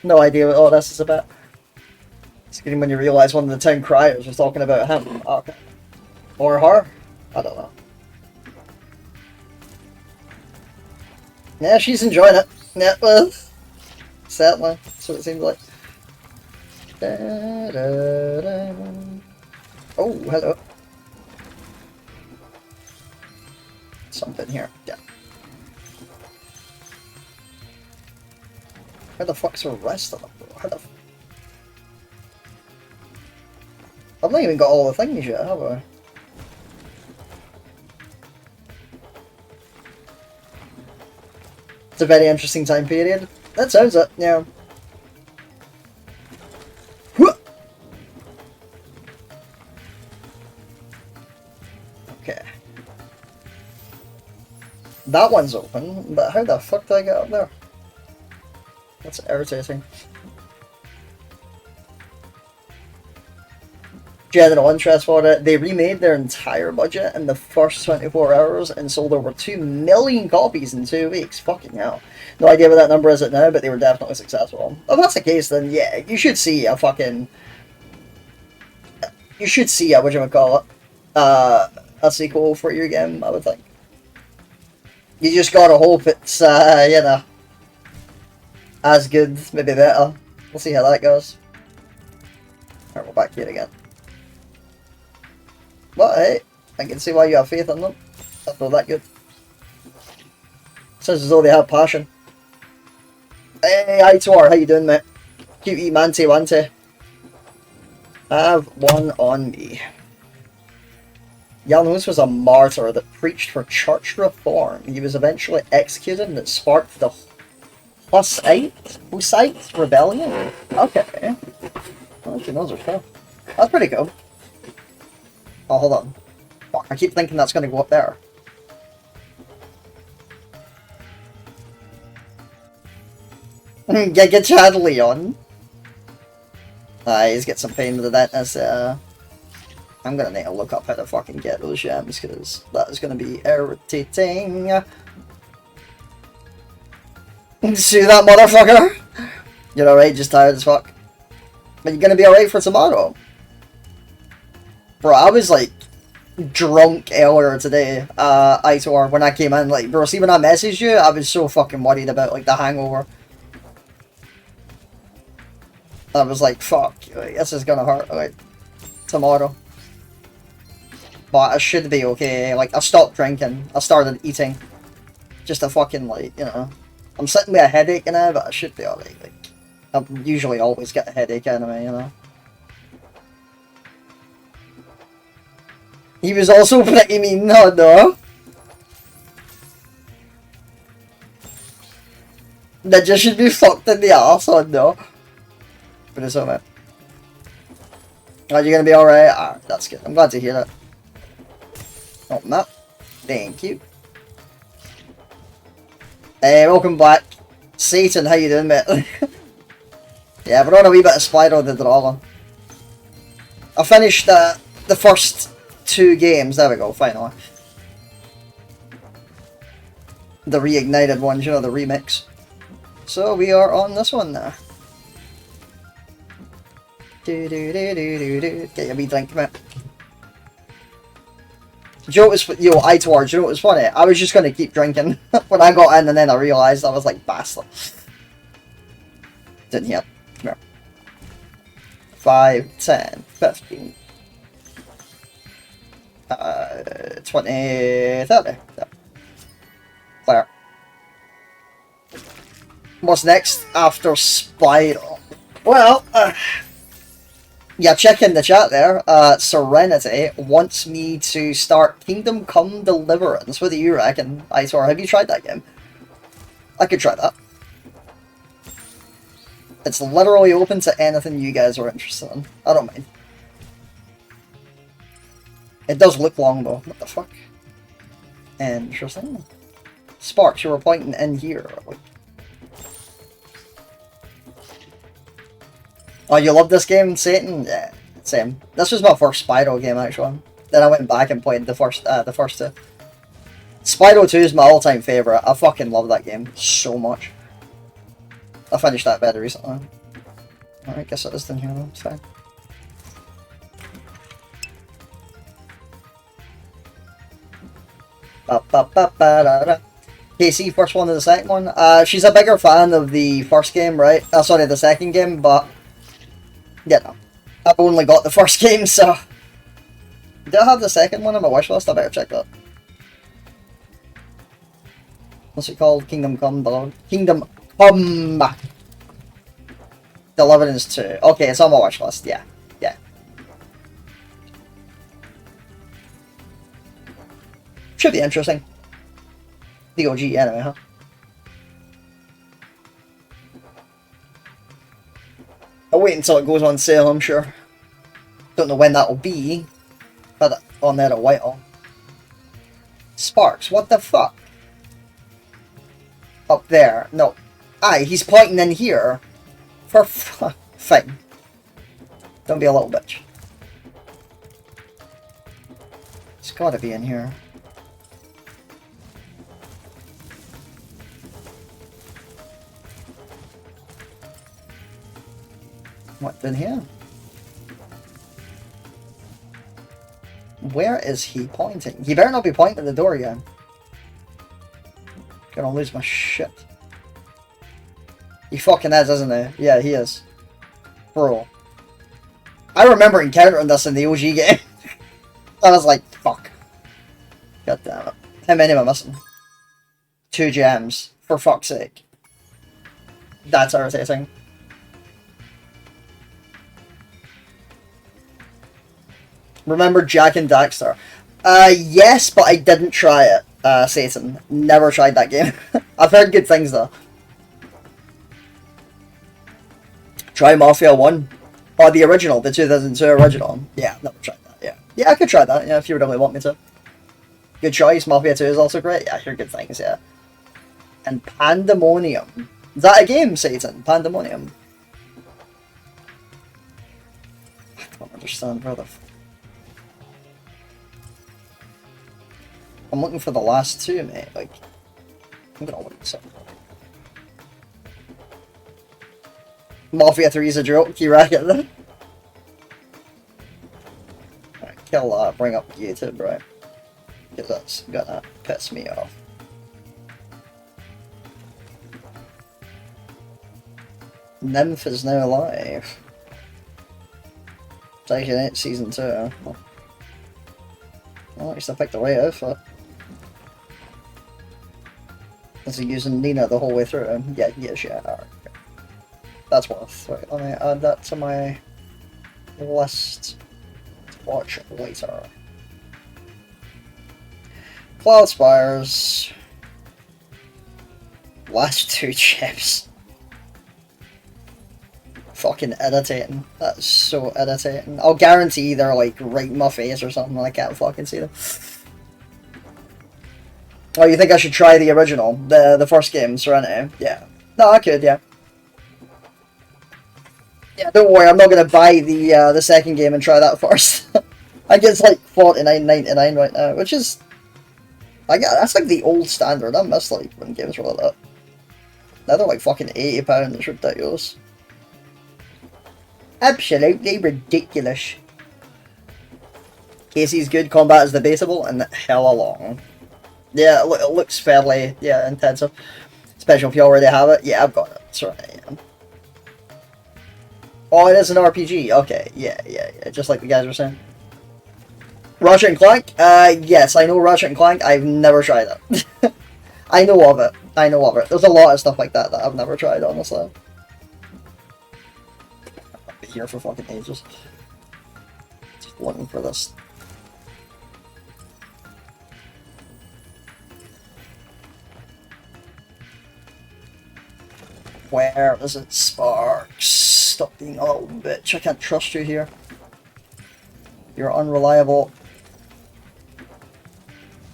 No idea what all this is about. It's getting when you realise one of the town criers was talking about him. Oh, okay. Or her? I don't know. Yeah, she's enjoying it. Yeah, well, certainly. That's what it seems like. Da, da, da. Oh, hello. Something here. Yeah. Where the fuck's the rest of them? How the I've not even got all the things yet, have I? It's a very interesting time period. That sounds it, yeah. Okay. That one's open, but how the fuck did I get up there? That's irritating. general interest for it. They remade their entire budget in the first 24 hours and sold over 2 million copies in 2 weeks. Fucking hell. No idea what that number is at now, but they were definitely successful. If that's the case, then yeah, you should see a fucking... You should see a, whatchamacallit, a sequel for your game, I would think. You just gotta hope it's, you know, as good, maybe better. We'll see how that goes. Alright, we're back here again. But hey, I can see why you have faith in them. That's not that good. Sounds as though they have passion. Hey, Itor, how you doing, mate? Cutie Manty Wanty. I have one on me. Janus was a martyr that preached for church reform. He was eventually executed and it sparked the Hussite rebellion. Okay. Well, actually, those are cool. That's pretty cool. Oh, hold on. Fuck, I keep thinking that's going to go up there. Get Chad Leon. He's get some pain with the dentist. I'm going to need to look up how to fucking get those gems, because that is going to be irritating. See that motherfucker? You're alright, just tired as fuck. But you're going to be alright for tomorrow. Bro, I was like drunk earlier today, Itor, when I came in. Like, bro, see when I messaged you, I was so fucking worried about like the hangover. I was like, fuck, like, this is gonna hurt, like, tomorrow. But I should be okay. Like, I stopped drinking, I started eating. Just a fucking, like, you know. I'm sitting with a headache now, but I should be alright. Like, I usually always get a headache anyway, you know. He was also pretty mean, no. That just should be fucked in the arse, no. But it's alright. Are you gonna be alright? Ah, that's good. I'm glad to hear that. Open that. Thank you. Hey, welcome back. Satan, how you doing, mate? Yeah, we're on a wee bit of Spyro the Dragon. I finished the first 2 games. There we go, finally. The reignited ones, you know, the remix. So we are on this one now. Get your wee drink, mate. Do you know what was, yo, Itor, do you know what was funny? I was just gonna keep drinking when I got in and then I realised I was like, bastard. Didn't hear. Come here. 5, 10, 15. 20, 30. Clear. What's next after Spyro? Well, yeah, check in the chat there. Serenity wants me to start Kingdom Come Deliverance. What do you reckon, Itor? Have you tried that game? I could try that. It's literally open to anything you guys are interested in. I don't mind. It does look long though. What the fuck? Interesting. Sparks, you were pointing in here. Oh, you love this game, Satan? Yeah, same. This was my first Spyro game, actually. Then I went back and played the first two. Spyro 2 is my all-time favourite. I fucking love that game so much. I finished that better recently. Alright, guess it is down here though, it's fine. KC, first one to the second one. She's a bigger fan of the first game, right? Sorry, the second game, but... yeah, no. I've only got the first game, so... do I have the second one on my wishlist? I better check that. What's it called? Kingdom Come Deliverance. Kingdom Come Deliverance 2. Okay, it's on my wishlist. Yeah. Yeah. Should be interesting. The OG anyway, huh? I'll wait until it goes on sale, I'm sure. Don't know when that'll be. Had it on there a while. Sparks, what the fuck? Up there. No. Aye, he's pointing in here. For fine. Don't be a little bitch. gotta be in here. What, in here? Where is he pointing? He better not be pointing at the door again. Gonna lose my shit. He fucking is, isn't he? Yeah, he is. Bro. I remember encountering this in the OG game. I was like, fuck. God damn it. How many am I missing? 2 gems. For fuck's sake. That's irritating. Remember Jak and Daxter? Yes, but I didn't try it, Satan. Never tried that game. I've heard good things, though. Try Mafia 1. Or the original, the 2002 original. Yeah, never tried that, yeah. Yeah, I could try that, yeah, if you really want me to. Good choice. Mafia 2 is also great. Yeah, I hear good things, yeah. And Pandemonium. Is that a game, Satan? Pandemonium? I don't understand, brother. I'm looking for the last 2, mate. Like, I'm gonna look this up. Mafia 3 is a joke, you reckon? Alright, kill that, bring up YouTube, right? Because that's gonna piss me off. Nymph is now live. Taking it, season 2. Well, at least I picked the right outfit. Is he using Nina the whole way through? Yeah, yes, yeah. Alright. That's worth. Wait, let me add that to my list to watch later. Cloud Spires. Last 2 chips. Fucking irritating. That's so irritating. I'll guarantee they're like right in my face or something. I can't fucking see them. Oh, you think I should try the original? The first game, Serenity? Yeah. No, I could, yeah. Yeah, don't worry, I'm not gonna buy the second game and try that first. I think it's like $49.99 right now, which is... that's like the old standard. I miss like when games were like that. Now they're like fucking £80, it's ridiculous. Absolutely ridiculous. Casey's good, combat is debatable, and hella long. Yeah, it looks fairly, intensive. Especially if you already have it. Yeah, I've got it. That's right, yeah. Oh, it is an RPG. Okay, yeah, just like the guys were saying. Ratchet and Clank? Yes, I know Ratchet and Clank. I've never tried it. I know of it. There's a lot of stuff like that I've never tried, honestly. I'll be here for fucking ages. Just looking for this. Where is it, Sparks? Stop being a little bitch. I can't trust you here. You're unreliable.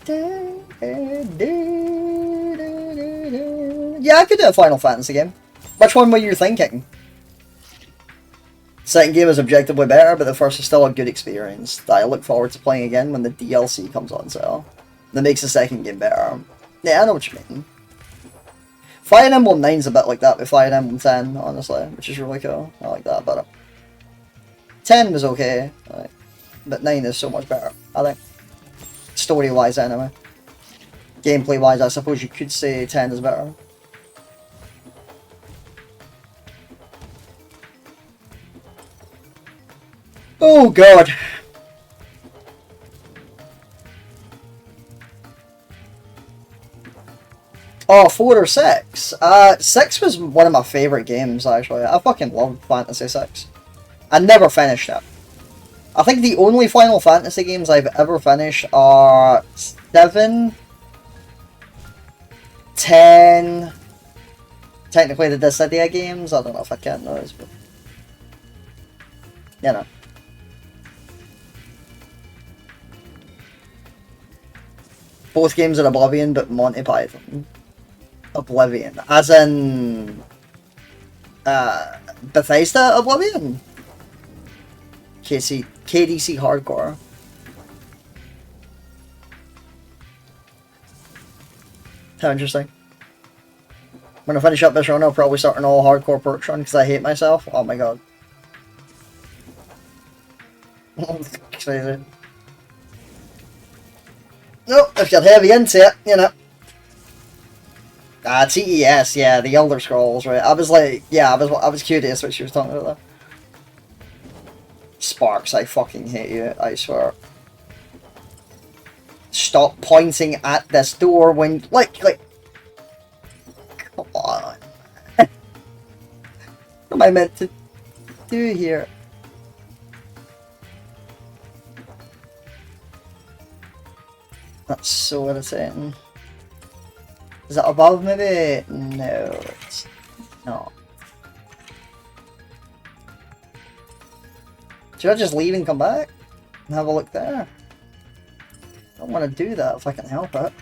Yeah, I could do a Final Fantasy game. Which one were you thinking? The second game is objectively better, but the first is still a good experience that I look forward to playing again when the DLC comes on sale. That makes the second game better. Yeah, I know what you mean. Fire Emblem 9's a bit like that with Fire Emblem 10, honestly, which is really cool. I like that better. 10 was okay, but 9 is so much better, I think. Story-wise, anyway. Gameplay-wise, I suppose you could say 10 is better. Oh, God. Oh, 4 or 6? 6 was one of my favourite games, actually. I fucking loved Fantasy 6. I never finished it. I think the only Final Fantasy games I've ever finished are 7, 10, technically the Dissidia games. I don't know if I count those, but... you know. Both games are Oblivion, but Monty Python. Oblivion, as in Bethesda Oblivion? KDC Hardcore. How interesting. When I finish up this run, I'll probably start an all hardcore perch run because I hate myself. Oh my god. Crazy. Nope, if you're heavy into it, you know. TES, yeah, the Elder Scrolls, right? I was like, yeah, I was curious what she was talking about there. Sparks, I fucking hate you, I swear. Stop pointing at this door when, like, come on. What am I meant to do here? That's so irritating. Is that above maybe? No, it's not. Should I just leave and come back? And have a look there? I don't want to do that if I can help it.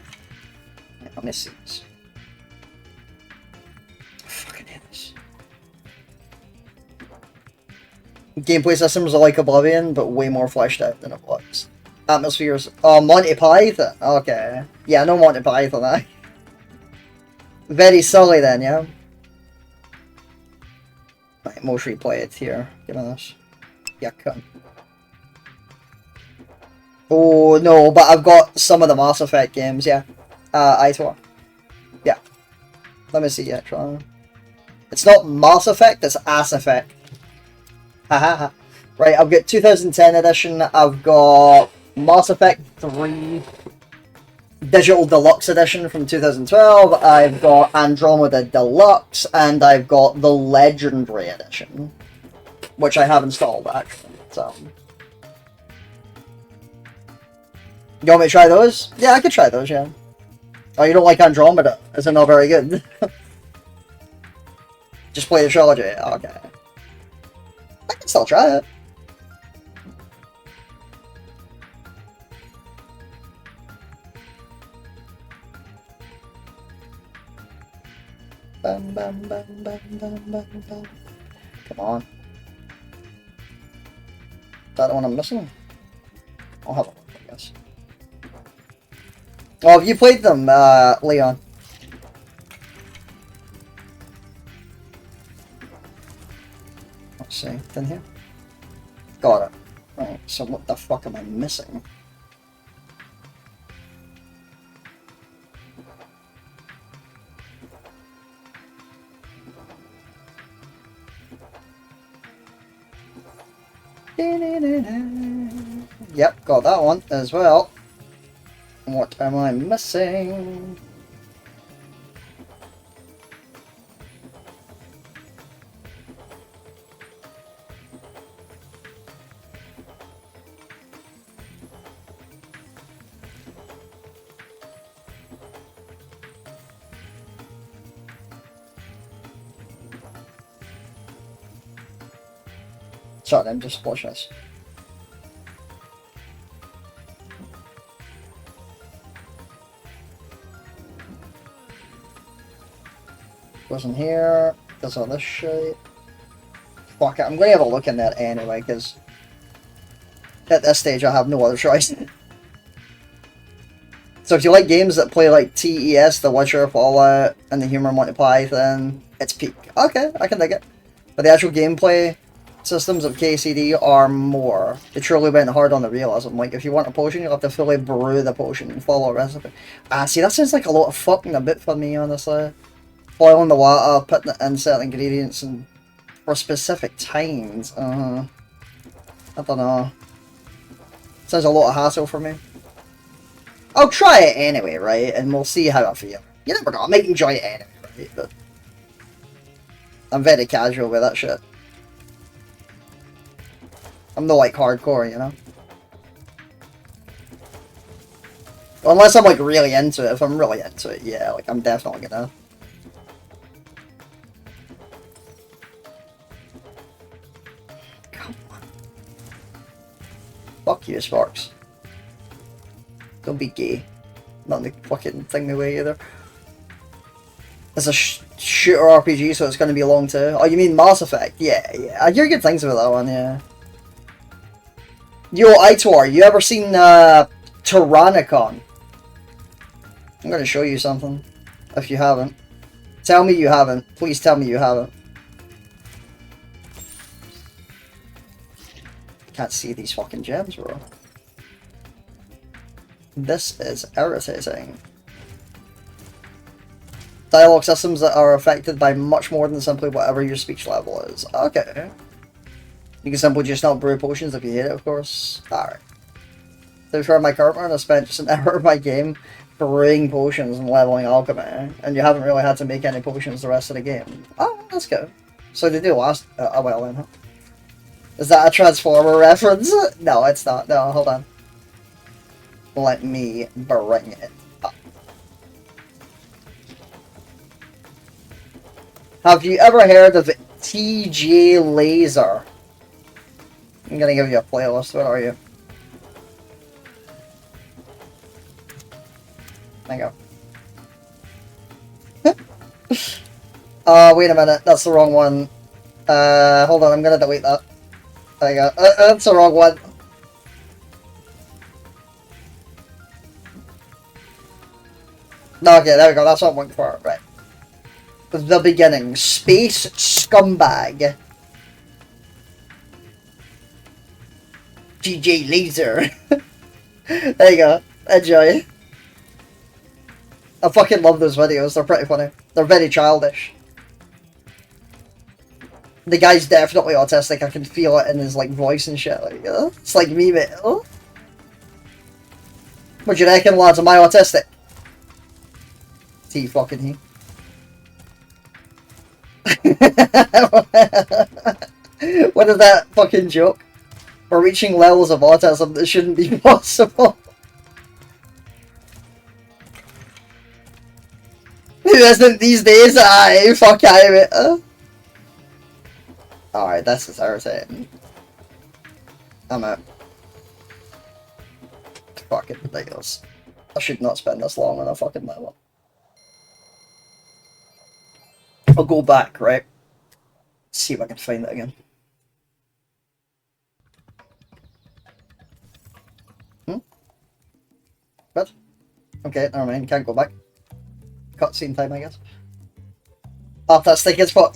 Yeah, let me see this. I fucking hate this. Gameplay systems are like Oblivion, but way more fleshed out than it was. Atmospheres. Oh, Monty Python. Okay. Yeah, no Monty Python, eh? Very silly then, yeah? Right, most replayed here. Give me this. Yeah, come. Oh, no, but I've got some of the Mass Effect games, yeah. ITOR. Yeah. Let me see, yeah, try. It's not Mass Effect, it's Ass Effect. Haha. Right, I've got 2010 edition, I've got Mass Effect 3 Digital Deluxe Edition from 2012, I've got Andromeda Deluxe, and I've got the Legendary Edition, which I have installed, actually, so... You want me to try those? Yeah, I could try those, yeah. Oh, you don't like Andromeda? Is it not very good? Just play the trilogy? Okay. I can still try it. Bum, bum, bum, bum, bum, bum, bum. Come on. Is that the one I'm missing? I'll have a look, I guess. Oh, have you played them, Leon? Let's see, in here? Got it. Right, so what the fuck am I missing? Yep, got that one as well. What am I missing? Sorry, I'm just watching this. Goes in here, does all this shit. Fuck it, I'm gonna have a look in that anyway, because at this stage I have no other choice. So if you like games that play like TES, The Witcher, Fallout, and the humor Monty Python, it's peak. Okay, I can dig it. But the actual gameplay systems of KCD are more. They truly went hard on the realism. Like, if you want a potion, you'll have to fully brew the potion and follow a recipe. See, that sounds like a lot of fucking a bit for me, honestly. Boiling the water, putting it in certain ingredients, and for specific times. I don't know. Sounds a lot of hassle for me. I'll try it anyway, right? And we'll see how I feel. You never know, I might enjoy it anyway, right? But I'm very casual with that shit. I'm not like hardcore, you know? Unless I'm like really into it. If I'm really into it, yeah, like I'm definitely gonna. Come on. Fuck you, Sparks. Don't be gay. Not in the fucking thing my way either. It's a shooter RPG, so it's gonna be long too. Oh, you mean Mass Effect? Yeah, yeah. I hear good things about that one, yeah. Yo, Itor, you ever seen Tyrannicon? I'm gonna show you something. If you haven't. Tell me you haven't. Please tell me you haven't. Can't see these fucking gems, bro. This is irritating. Dialogue systems that are affected by much more than simply whatever your speech level is. Okay. You can simply just not brew potions if you hate it, of course. Alright. To be fair, my current run, I spent just an hour of my game brewing potions and leveling alchemy, and you haven't really had to make any potions the rest of the game. Oh, that's good. So they do last a while then, huh? Is that a Transformer reference? No, it's not. No, hold on. Let me bring it up. Have you ever heard of TJ Laser? I'm gonna give you a playlist. What are you? There you go. Wait a minute. That's the wrong one. Hold on. I'm gonna delete that. There you go. That's the wrong one. Okay, there we go. That's what I'm looking for. Right. The beginning. Space Scumbag. TJ Laser. There you go. Enjoy. I fucking love those videos. They're pretty funny. They're very childish. The guy's definitely autistic. I can feel it in his like voice and shit. Like, it's like me, mate. Oh. What do you reckon, lads? Am I autistic? T fucking he. What is that fucking joke? We're reaching levels of autism that shouldn't be possible. Who isn't these days? Aye, fuck out of it. Alright, this is irritating. I'm out. Fucking ridiculous. I should not spend this long on a fucking level. I'll go back, right? See if I can find it again. What? Okay, never mind. Can't go back. Cutscene time, I guess. Oh, that's thick as fuck.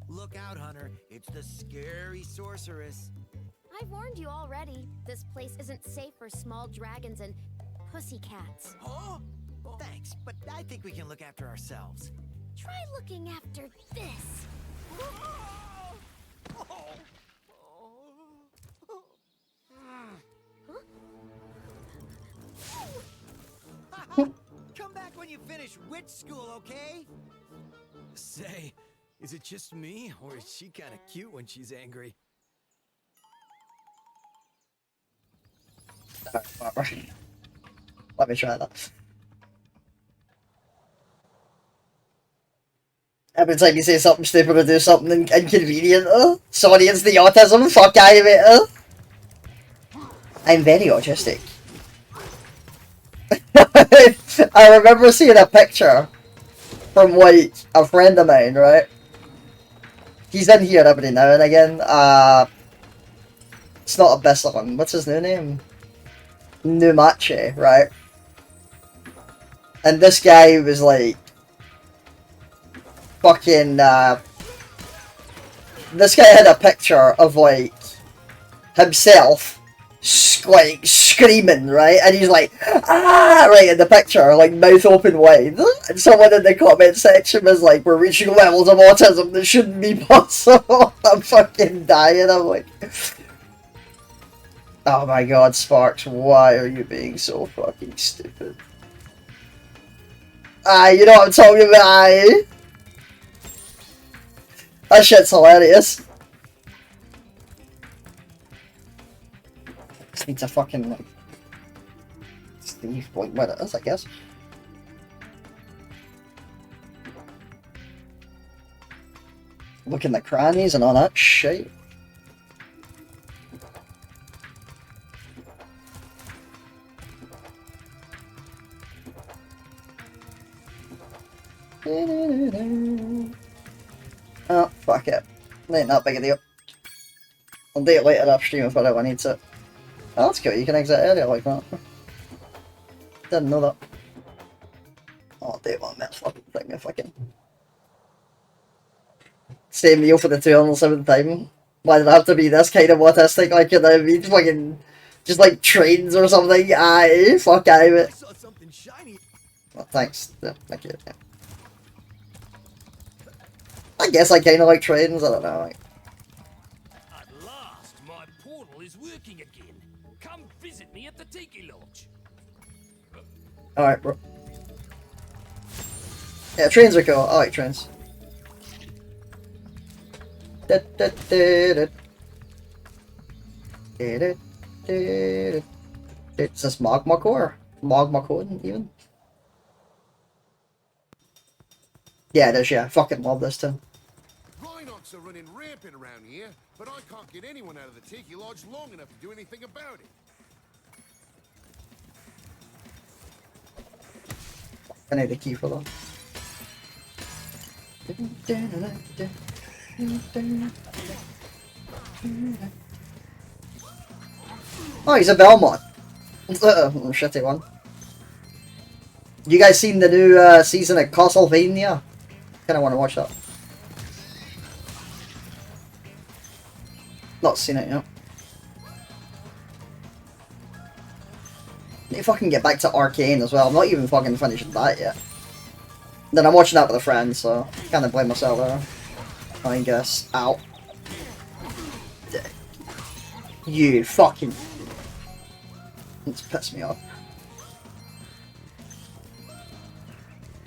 Look out, Hunter. It's the scary sorceress. I've warned you already. This place isn't safe for small dragons and pussycats. Huh? Thanks, but I think we can look after ourselves. Try looking after this. Come back when you finish witch school, okay? Say, is it just me, or is she kind of cute when she's angry? Let me try that. Every time you say something stupid or do something inconvenient, sorry, it's the autism, fuck out of it, I'm very autistic. I remember seeing a picture from, like, a friend of mine, right? He's in here every now and again. It's not a Bissalon. What's his new name? Numache, right? And this guy was like, fucking, this guy had a picture of, like, himself, like, screaming, right? And he's like, ah, right in the picture, like, mouth open wide. And someone in the comment section was like, we're reaching levels of autism that shouldn't be possible. I'm fucking dying. I'm like, oh my god, Sparks, why are you being so fucking stupid? Ah, you know what I'm talking about, aye? That shit's hilarious. Just need to fucking, like, see, like, where it is, I guess. Look in the crannies and all that shit. Oh, fuck it. Ain't that big a deal. I'll do it later off stream if I really need to. Oh, that's cool, you can exit earlier like that. Didn't know that. Oh, I'll do it 1 minute fucking thing if I can. Same meal for the 207th time. Why did it have to be this kind of autistic? Like, you know what I mean? Fucking, just like trains or something. Aye, fuck out of it. Well, thanks. Yeah, thank you. Yeah. I guess I kind of like trains. I don't know. Like, At last, my portal is working again. Come visit me at the Tiki Lodge. alright, bro. Yeah, trains are cool. I like trains. Is this magma core? Magma code, even? Yeah, it is, yeah. I fucking love this too. Rhinox are running rampant around here, but I can't get anyone out of the Tiki Lodge long enough to do anything about it. I need a key for that. Oh, he's a Belmont. Shitty one. You guys seen the new season of Castlevania? Kinda wanna watch that. Not seen it yet. Need to fucking get back to Arcane as well. I'm not even fucking finished that yet. Then I'm watching that with a friend, so kinda blame myself there. I guess. Ow. You fucking... It's pissed me off.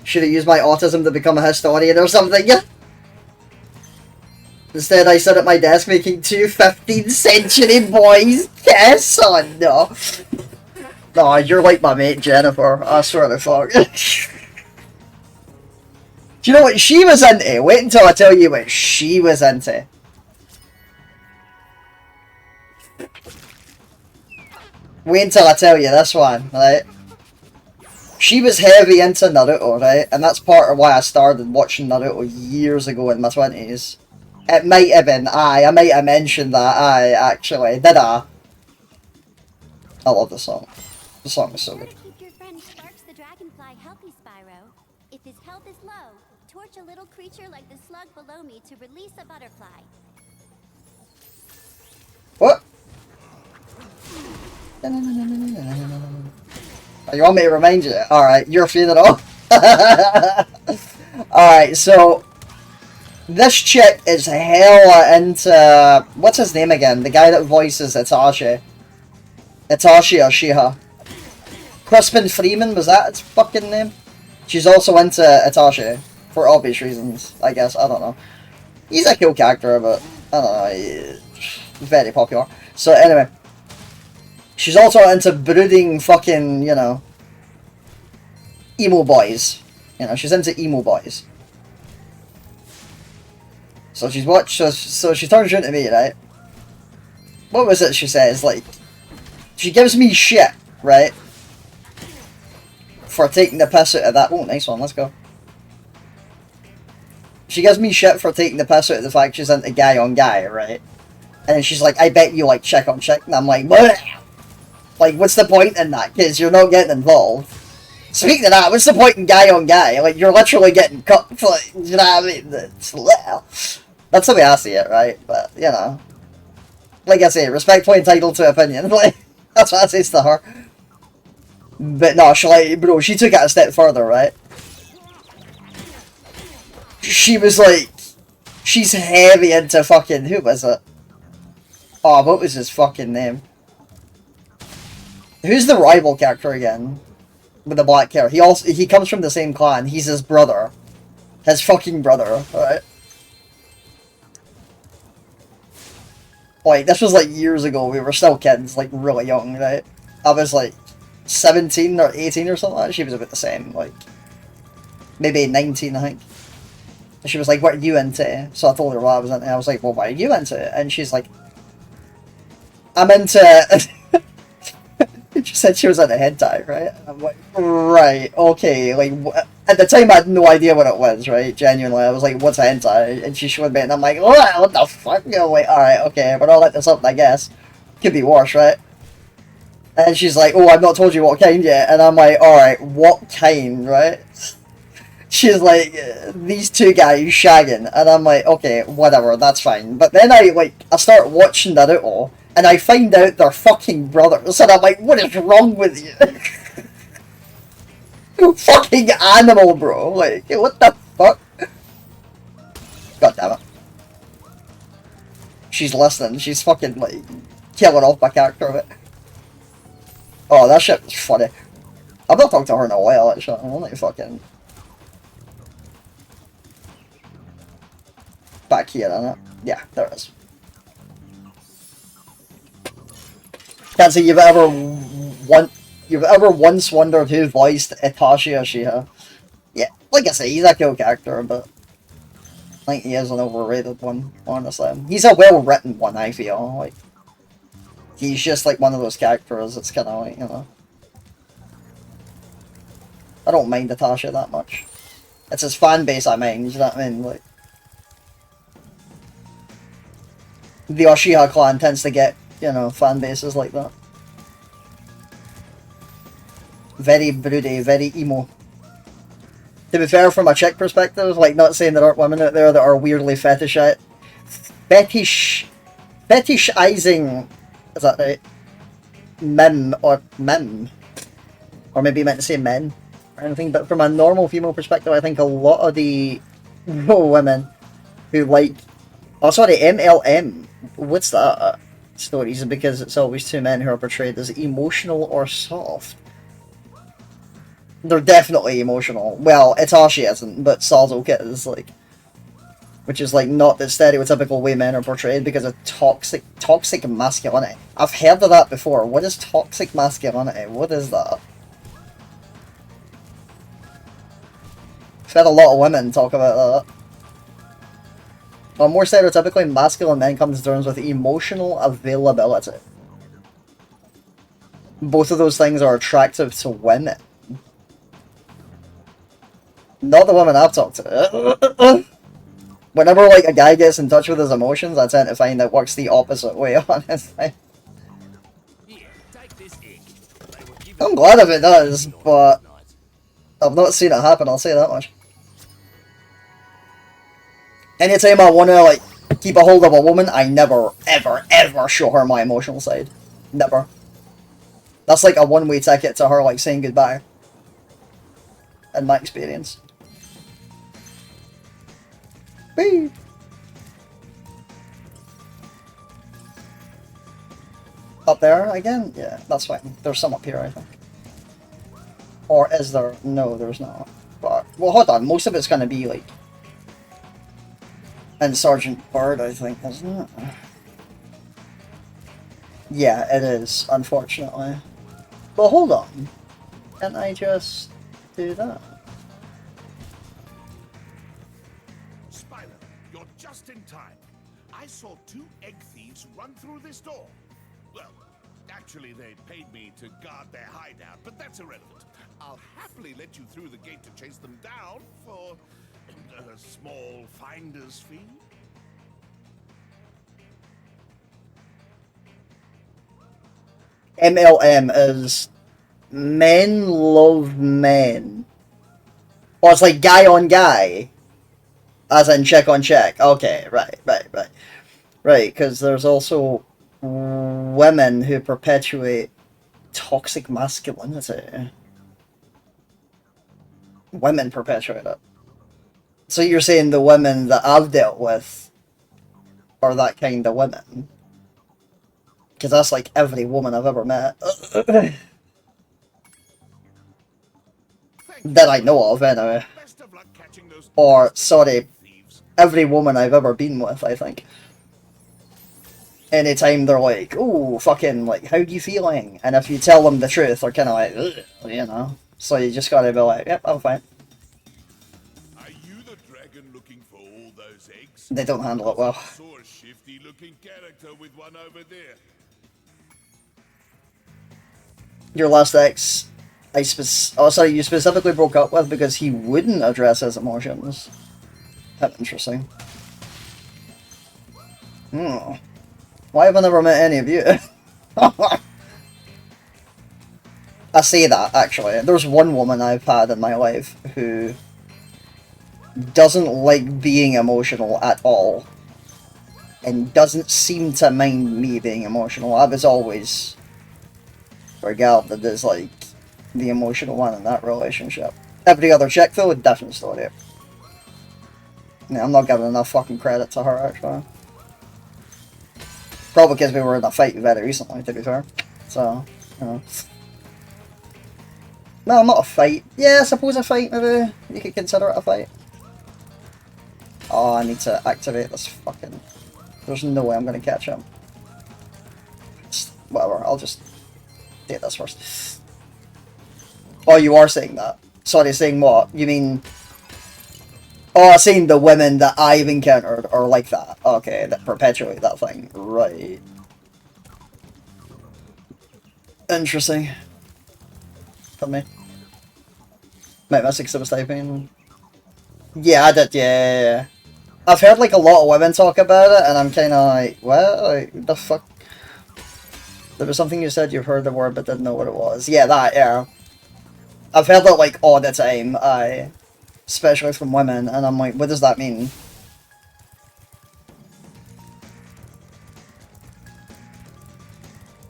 Should have used my autism to become a historian or something, yeah? Instead I sat at my desk making 2 15th century boys kiss. Oh no. No, you're like my mate Jennifer, I swear to fuck. Do you know what she was into? Wait until I tell you what she was into. Wait until I tell you this one, right? She was heavy into Naruto, right? And that's part of why I started watching Naruto years ago in my 20s. It might have been, I might have mentioned that, actually. Did I? I love the song. The song is so good. Keep your friend Sparks the Dragonfly healthy, Spyro. If his health is low, torch a little creature like the slug below me to release a butterfly. What? Oh, you want me to remind you? Alright, your funeral. Alright, so this chick is hella into... What's his name again? The guy that voices Itachi. Itachi or Shiha. Crispin Freeman, was that its fucking name? She's also into Itachi. For obvious reasons, I guess. I don't know. He's a cool character, but I don't know. He's very popular. So anyway. She's also into brooding fucking, you know, emo boys. You know, she's into emo boys. So she's so she turns around to me, right? What was it she says? Like, she gives me shit, right? For taking the piss out of that. Oh, nice one, let's go. She gives me shit for taking the piss out of the fact she's into guy on guy, right? And then she's like, I bet you like chick on chick. And I'm like, what? Like, what's the point in that? Because you're not getting involved. Speaking of that, what's the point in guy on guy? Like, you're literally getting cut. Like, you know what I mean? That's the way I see it, right? But, you know. Like I say, respectfully entitled to opinion. Like, that's what I say to her. But no, she took it a step further, right? She was like, she's heavy into fucking, who was it? Oh, what was his fucking name? Who's the rival character again? With the black hair. He comes from the same clan. He's his brother. His fucking brother, alright? Like, this was like years ago. We were still kids, like really young, right? I was like 17 or 18 or something like that. She was about the same, like maybe 19, I think. And she was like, what are you into? So I told her what I was into. I was like, well, what are you into? And she's like, I'm into... She said she was at a hentai, right? I'm like, right, okay. Like, at the time, I had no idea what it was, right? Genuinely, I was like, what's a hentai? And she showed me, and I'm like, what the fuck? You know, like, alright, okay, but I'll let this up, I guess. Could be worse, right? And she's like, oh, I've not told you what kind yet. And I'm like, alright, what kind, right? She's like, these two guys shagging. And I'm like, okay, whatever, that's fine. But then I start watching Naruto, and I find out they're fucking brothers. And I'm like, what is wrong with you? Fucking animal, bro. Like, what the fuck? God damn it. She's listening. She's fucking, like, killing off my character of it. Oh, that shit was funny. I've not talked to her in a while, actually. I'm only fucking... back here, isn't it? Yeah, there it is. Can't say you've ever once wondered who voiced Itachi Uchiha. Yeah, like I say, he's a cool character, but I think he is an overrated one, honestly. He's a well-written one, I feel. Like, he's just like one of those characters that's kind of like, you know... I don't mind Itachi that much. It's his fan base I mind, you know what I mean? Like, the Uchiha clan tends to get, you know, fan bases like that. Very broody, very emo. To be fair, from a chick perspective, like, not saying there aren't women out there that are weirdly fetishizing, is that right? Mem, or maybe you meant to say men, or anything, but from a normal female perspective, I think a lot of the women who like, oh sorry, MLM, what's that? Stories, because it's always two men who are portrayed as emotional or soft. They're definitely emotional. Well, Itachi isn't, but Sasuke is, like... Which is, like, not the stereotypical way men are portrayed because of toxic masculinity. I've heard of that before. What is toxic masculinity? What is that? I've heard a lot of women talk about that. Well, more stereotypically, masculine men come to terms with emotional availability. Both of those things are attractive to women. Not the women I've talked to. Whenever, like, a guy gets in touch with his emotions, I tend to find it works the opposite way, honestly. I'm glad if it does, but I've not seen it happen, I'll say that much. Anytime I want to, like, keep a hold of a woman, I never, ever, ever show her my emotional side. Never. That's like a one-way ticket to her, like, saying goodbye. In my experience. Whee! Up there again? Yeah, that's fine. There's some up here, I think. Or is there? No, there's not. But, well, hold on. Most of it's going to be, like... in Sergeant Bird, I think, isn't it? Yeah, it is, unfortunately. But hold on. Can't I just do that? Spyro, you're just in time. I saw two egg thieves run through this door. Well, actually they paid me to guard their hideout, but that's irrelevant. I'll happily let you through the gate to chase them down for a small finder's fee. MLM is men love men. Or it's like guy on guy. As in check on check. Okay, right. Right, because there's also women who perpetuate toxic masculinity. Women perpetuate it. So you're saying the women that I've dealt with are that kind of women? Because that's like every woman I've ever met. That I know of, anyway. Or, sorry, every woman I've ever been with, I think. Anytime they're like, ooh, fucking, like, how you feeling? And if you tell them the truth, they're kind of like, ugh, you know. So you just gotta be like, yep, I'm fine. Are you the dragon looking for all those eggs? They don't handle it well. I saw a shifty looking character with one over there. Your last ex, you specifically broke up with because he wouldn't address his emotions. That's interesting. Why have I never met any of you? I say that, actually. There's one woman I've had in my life who doesn't like being emotional at all. And doesn't seem to mind me being emotional. I was always regarded as, like, the emotional one in that relationship. Every other chick, though, would definitely still it. Yeah, I'm not giving enough fucking credit to her, actually. Probably because we were in a fight very recently, to be fair. So, you know. No, not a fight. Yeah, I suppose a fight, maybe. You could consider it a fight. Oh, I need to activate this fucking... There's no way I'm going to catch him. Whatever, I'll just do this first. Oh, you are saying that? Sorry, saying what? You mean... Oh, saying the women that I've encountered are like that. Okay, that perpetuate that thing. Right. Interesting. For me. Might miss because I was typing. Yeah, I did, yeah. I've heard like a lot of women talk about it, and I'm kind of like, what? Like, the fuck? There was something you said you've heard the word but didn't know what it was. Yeah, that, yeah. I've heard that like all the time, especially from women, and I'm like, what does that mean?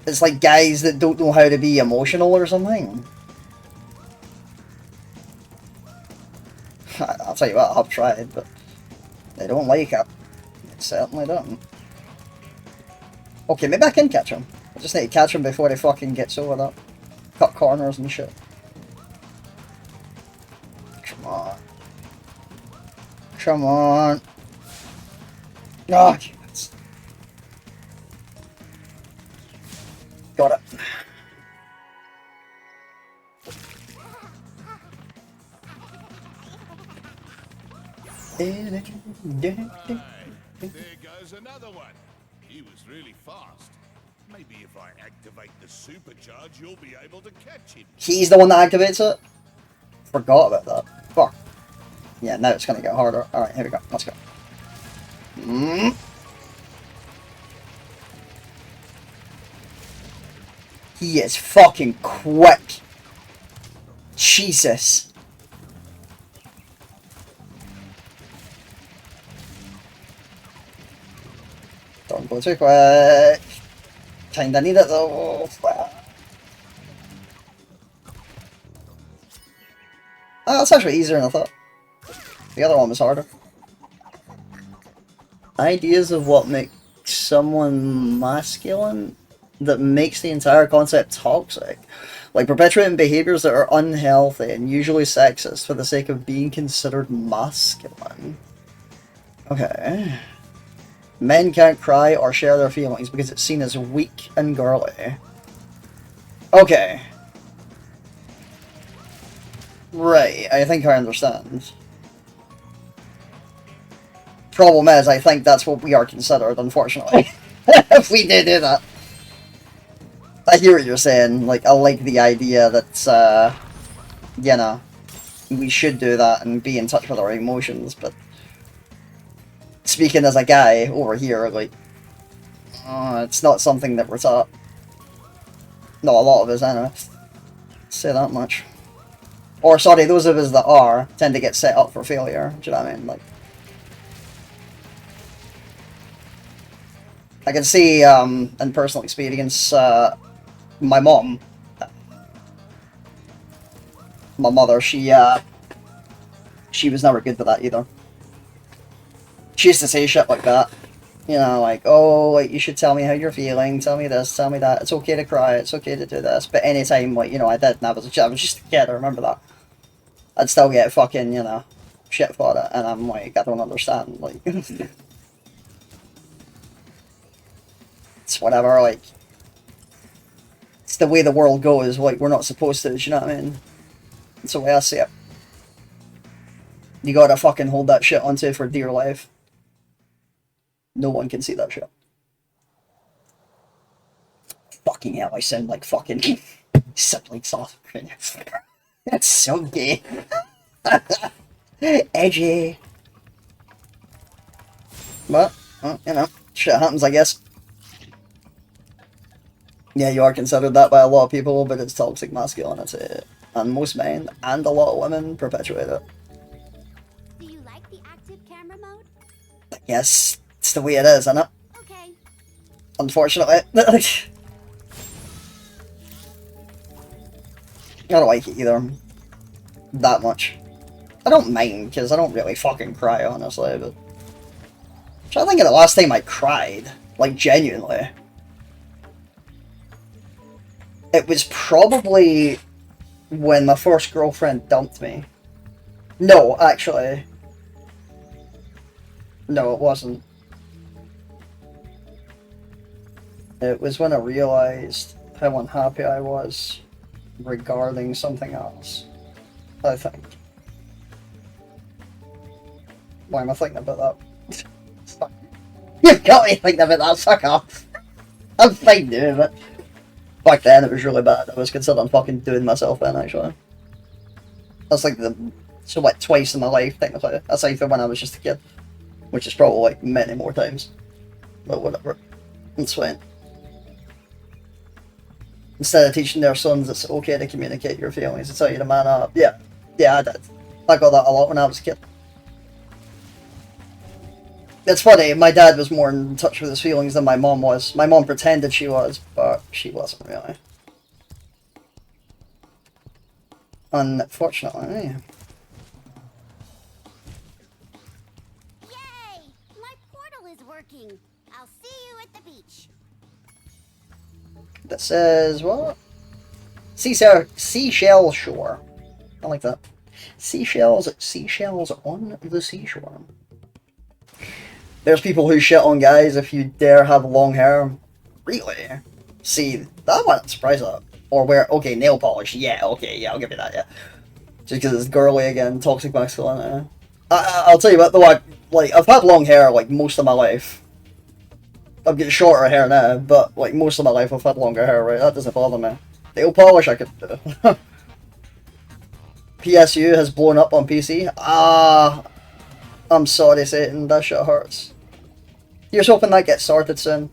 It's like guys that don't know how to be emotional or something. I'll tell you what, I've tried, but they don't like it. They certainly don't. Okay, maybe I can catch him. I just need to catch him before he fucking gets over that. Cut corners and shit. Come on. Come on. Oh, Jesus. Got it. There goes another one. He was really fast. Maybe if I activate the supercharge, you'll be able to catch him. He's the one that activates it? Forgot about that. Fuck. Yeah, now it's gonna get harder. Alright, here we go. Let's go. He is fucking quick. Jesus. Don't go too quick. Kinda need it though. Oh, that's actually easier than I thought. The other one was harder. Ideas of what makes someone masculine that makes the entire concept toxic. Like perpetuating behaviors that are unhealthy and usually sexist for the sake of being considered masculine. Okay. Men can't cry or share their feelings because it's seen as weak and girly. Okay. Right, I think I understand. Problem is, I think that's what we are considered, unfortunately. If we did do that. I hear what you're saying. Like, I like the idea that, you know, we should do that and be in touch with our emotions, but speaking as a guy over here, like, it's not something that we're taught. Not a lot of us, anyway. Say that much. Or, sorry, those of us that are tend to get set up for failure. Do you know what I mean? Like, I can see, in personal experience, my mom, my mother, she was never good with that either. She used to say shit like that. You know, like, oh, like, you should tell me how you're feeling, tell me this, tell me that, it's okay to cry, it's okay to do this, but anytime, like, you know, I did, and I was just a kid, I remember that, I'd still get fucking, you know, shit for it, and I'm like, I don't understand, like, it's whatever, like, it's the way the world goes, like, we're not supposed to, do you know what I mean? It's the way I see it. You gotta fucking hold that shit onto for dear life. No one can see that shit. Fucking hell, I sound like fucking Sibling sauce. That's so gay. Edgy. But, well, you know, shit happens, I guess. Yeah, you are considered that by a lot of people, but it's toxic masculinity. And most men, and a lot of women, perpetuate it. Do you like the active camera mode? Yes, it's the way it is, isn't it? Okay. Unfortunately. I don't like it either. That much. I don't mind, because I don't really fucking cry, honestly, but... I'm trying to think of the last time I cried. Like, genuinely. It was probably when my first girlfriend dumped me. No, actually. No, it wasn't. It was when I realized how unhappy I was regarding something else, I think. Why am I thinking about that? You've got me thinking about that, fuck off. I'm fine doing it. Back then it was really bad. I was considering fucking doing myself in, actually. That's like so like twice in my life, technically. Aside from when I was just a kid. Which is probably like many more times. But whatever. It's fine. Instead of teaching their sons it's okay to communicate your feelings, it's how you to man up. Yeah. Yeah, I did. I got that a lot when I was a kid. It's funny, my dad was more in touch with his feelings than my mom was. My mom pretended she was, but she wasn't really. Unfortunately. Yay! My portal is working. I'll see you at the beach. That says, what? Seashell shore. I like that. Seashells on the seashore. There's people who shit on guys if you dare have long hair. Really? See, that one I'm surprised at. Or wear, okay, nail polish. Yeah, okay, yeah, I'll give you that, yeah. Just because it's girly again, toxic masculinity. I'll tell you what, though, like, I've had long hair, like, most of my life. I'm getting shorter hair now, but, like, most of my life I've had longer hair, right? That doesn't bother me. Nail polish I could do. PSU has blown up on PC. I'm sorry, Satan, that shit hurts. Here's hoping that gets sorted soon.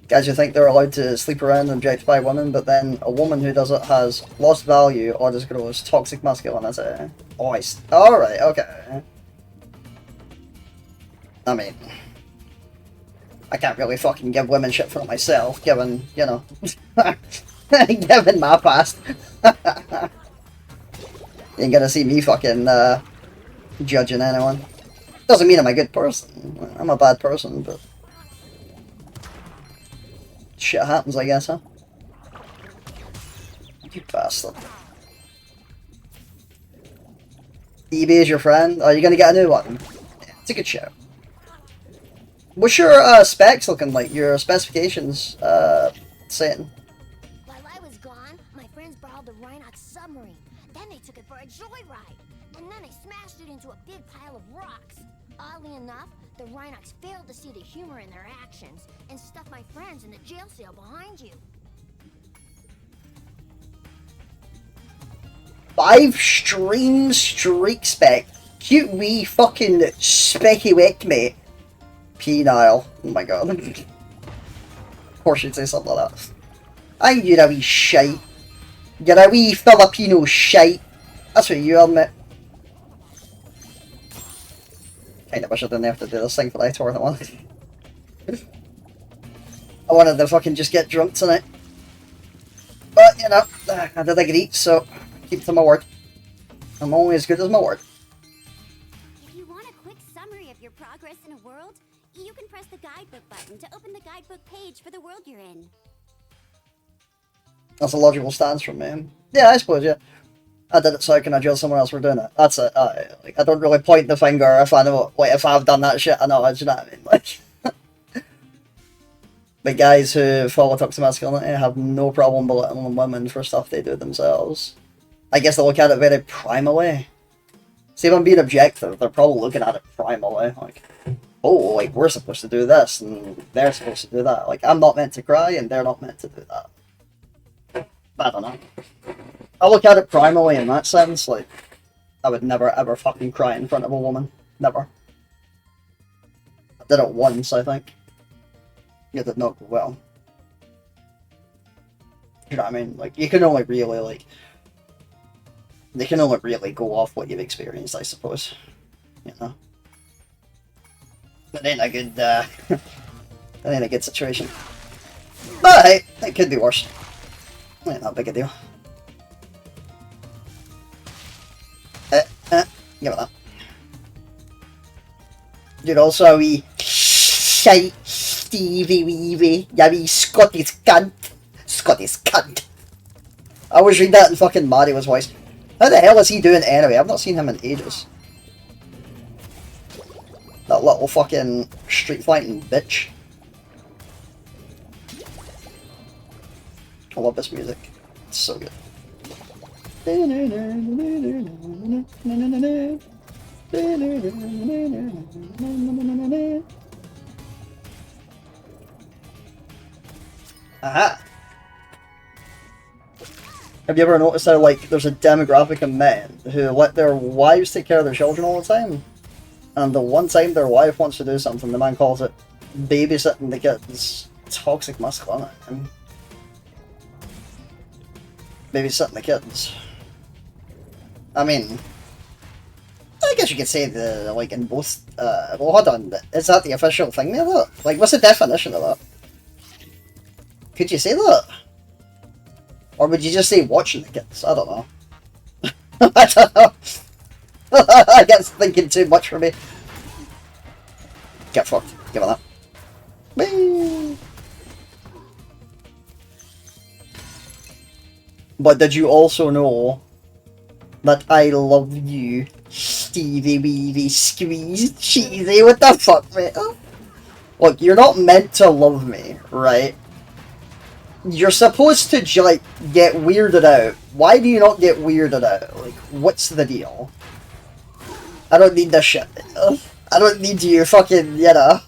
Guys who think they're allowed to sleep around and objectify women, but then a woman who does it has lost value or just grows toxic masculinity. Alright, okay. I mean, I can't really fucking give women shit for myself, given, you know, given my past. You ain't gonna see me fucking, judging anyone. Doesn't mean I'm a good person. I'm a bad person, but shit happens, I guess, huh? You bastard. eBay is your friend? Are you gonna get a new one? Yeah, it's a good show. What's your specs looking like? Your specifications, saying? While I was gone, my friends borrowed the Rhinox submarine. Then they took it for a joyride. And then they smashed it into a big pile of rocks. Oddly enough, the Rhinox failed to see the humor in their actions and stuck my friends in the jail cell behind you. 5 stream streak spec. Cute wee fucking specky wick, mate. Penile. Oh my god. Of course you'd say something like that. Ain't you a wee shite. You're a wee Filipino shite. That's what you are, mate. Kinda wish I didn't have to do this thing for the tournament. I wanted to fucking just get drunk tonight. But, you know, I did agree, so keep to my word. I'm only as good as my word. If you want a quick summary of your progress in a world, you can press the guidebook button to open the guidebook page for the world you're in. That's a logical stance from me. Yeah, I suppose, yeah. I did it so I can judge someone else for doing it. That's it. I don't really point the finger if I know, like, if I've done that shit, I know, do you know what I mean? Like, but guys who follow toxic masculinity have no problem belittling women for stuff they do themselves. I guess they look at it very primally. See, if I'm being objective, they're probably looking at it primally. Like, oh, like, we're supposed to do this, and they're supposed to do that. Like, I'm not meant to cry, and they're not meant to do that. I don't know. I look at it primarily in that sense, like, I would never ever fucking cry in front of a woman. Never. I did it once, I think. It did not go well. You know what I mean? Like, you can only really, like... They can only really go off what you've experienced, I suppose. You know? It ain't a good, it ain't a good situation. But hey, it could be worse. Ain't that big a deal. Give it that. Dude, also a wee shite Stevie Weevy, ya wee Scottish cunt. Scottish cunt. I always read that in fucking Mario's voice. How the hell is he doing anyway? I've not seen him in ages. That little fucking street fighting bitch. I love this music. It's so good. Aha! Have you ever noticed how, like, there's a demographic of men who let their wives take care of their children all the time? And the one time their wife wants to do something, the man calls it babysitting the kids. Toxic masculinity. Babysitting the kids. I mean, I guess you could say the, like, in both, well, hold on, is that the official thing there, though? Like, what's the definition of that? Could you say that? Or would you just say watching the kids? I don't know. I don't know. I guess thinking too much for me. Get fucked. Give it that. Whee! But did you also know that I love you, Stevie Weevy Squeeze Cheesy? What the fuck, mate? Look, you're not meant to love me, right? You're supposed to, like, get weirded out. Why do you not get weirded out? Like, what's the deal? I don't need this shit. I don't need you fucking, you know.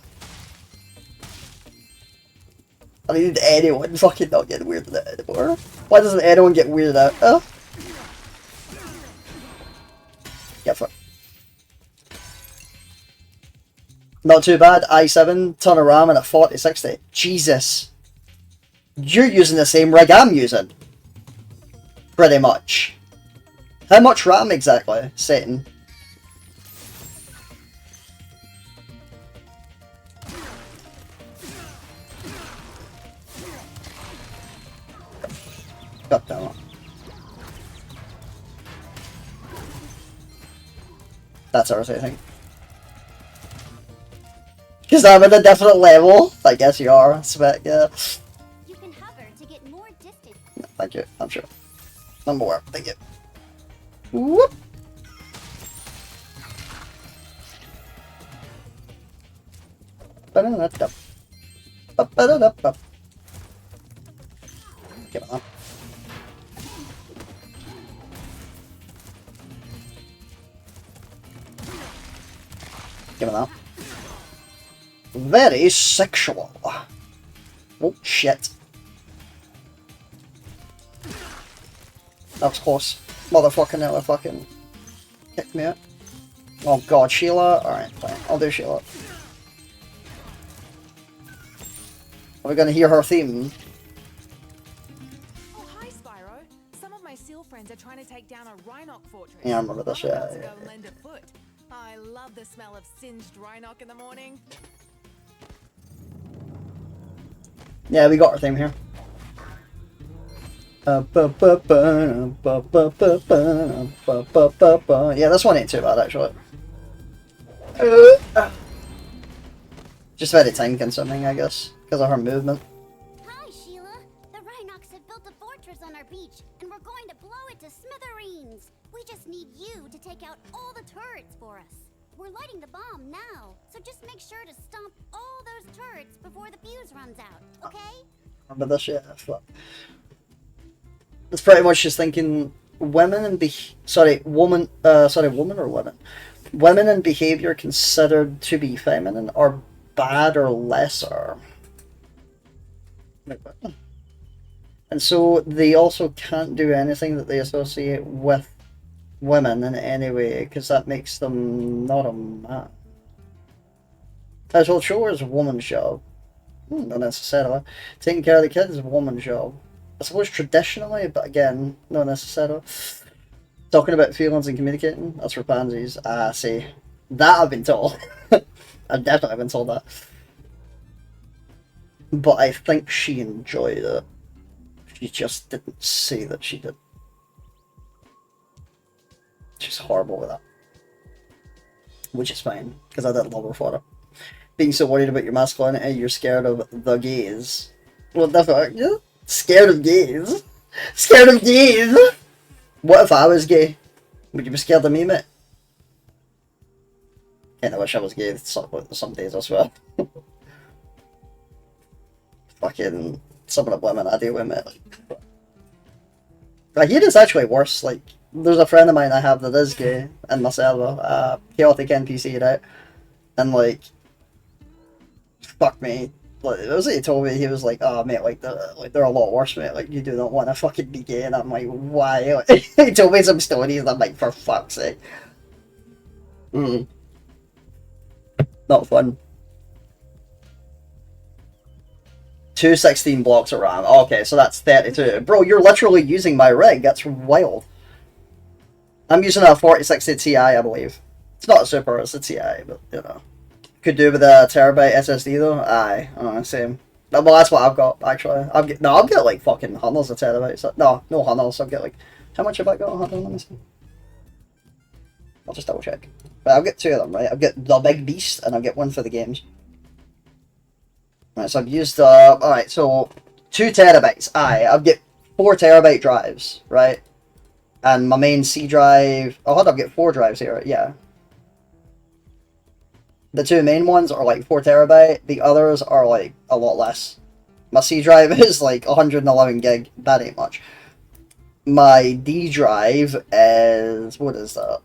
I don't need anyone fucking not getting weirded out anymore. Why doesn't anyone get weirded out? Oh. Yeah, fuck. Not too bad. i7, ton of RAM and a 4060. Jesus. You're using the same rig I'm using. Pretty much. How much RAM exactly, Satan? God damn it. That's irritating. Because I'm at a different level. I guess you are, I suspect, yeah. You can hover to get more distance. No, thank you, I'm sure. I'm aware, thank you. Whoop! Ba-da-da-da. Ba-ba-da-da-ba. Give it up. Give it up. Very sexual. Oh, shit. That was close. Motherfucking hell, fucking kicked me out. Oh god, Sheila? Alright, fine. I'll do Sheila. Are we gonna hear her theme? Oh, hi, Spyro. Some of my seal friends are trying to take down a Rhinoc fortress. Yeah, I remember this, yeah. To go lend a foot. I love the smell of singed Rhinoc in the morning. Yeah, we got our theme here. Yeah, this one ain't too bad, actually. Just very time consuming, I guess, because of her movement. Hi, Sheila. The Rhinocs have built a fortress on our beach, and we're going to blow it to smithereens. We just need you to take out all the turrets for us. We're lighting the bomb now, so just make sure to stomp all those turrets before the fuse runs out, okay? Remember this, yeah, fuck. It's pretty much just thinking women and woman or women. Women and behavior considered to be feminine are bad or lesser. And so they also can't do anything that they associate with women in any way, because that makes them not a man. As well, chore is a woman's job. Not necessarily. Taking care of the kids is a woman's job. I suppose traditionally, but again, not necessarily. Talking about feelings and communicating, that's for pansies. Ah, see. That I've been told. I've definitely been told that. But I think she enjoyed it. She just didn't say that she did. She's horrible with that. Which is fine, because I did love her for it. Being so worried about your masculinity, you're scared of the gays. Well, definitely, yeah. Scared of gays? Scared of gays? What if I was gay? Would you be scared of me, mate? Kinda wish I was gay some days as well. Fucking some of the women I deal with, mate. I hear it's actually worse. Like, there's a friend of mine I have that is gay in my server. Chaotic NPC, right? And like, fuck me. Like, it was he told me, he was like, oh mate, like they're a lot worse, mate. Like, you do not want to fucking be gay. And I'm like, why? He told me some stories and I'm like, for fuck's sake. Not fun. 216 blocks of RAM. Okay, so that's 32. Bro, you're literally using my rig. That's wild. I'm using a 4060 Ti, I believe. It's not a Super, it's a Ti, but, you know. Could do with a terabyte SSD, though. Aye, same. Well, that's what I've got, actually. I've got, like, fucking hundreds of terabytes. No hundreds. I've got, like... How much have I got? Hold on, let me see. I'll just double check. But I've got two of them, right? I've got the big beast, and I've got one for the games. Right, so I've used, alright, so 2 terabytes. I've got 4 terabyte drives, right? And my main C drive, hold on, I've got 4 drives here, yeah. The 2 main ones are like 4 terabyte, the others are like a lot less. My C drive is like 111 gig, that ain't much. My D drive is, what is that?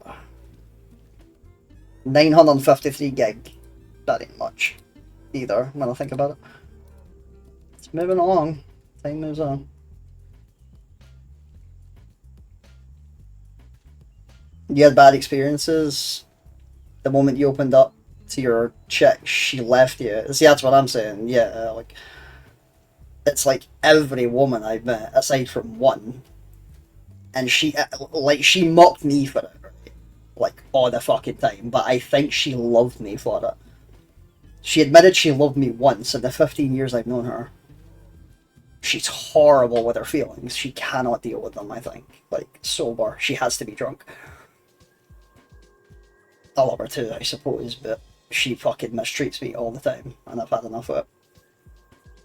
953 gig, that ain't much. Either, when I think about it. It's moving along. Time moves on. You had bad experiences the moment you opened up to your chick, she left you. See, that's what I'm saying. Yeah, like, it's like every woman I've met, aside from one, and she mocked me for it, right? Like, all the fucking time, but I think she loved me for it. She admitted she loved me once in the 15 years I've known her. She's horrible with her feelings. She cannot deal with them, I think. Like, sober. She has to be drunk. I love her too, I suppose, but she fucking mistreats me all the time, and I've had enough of it.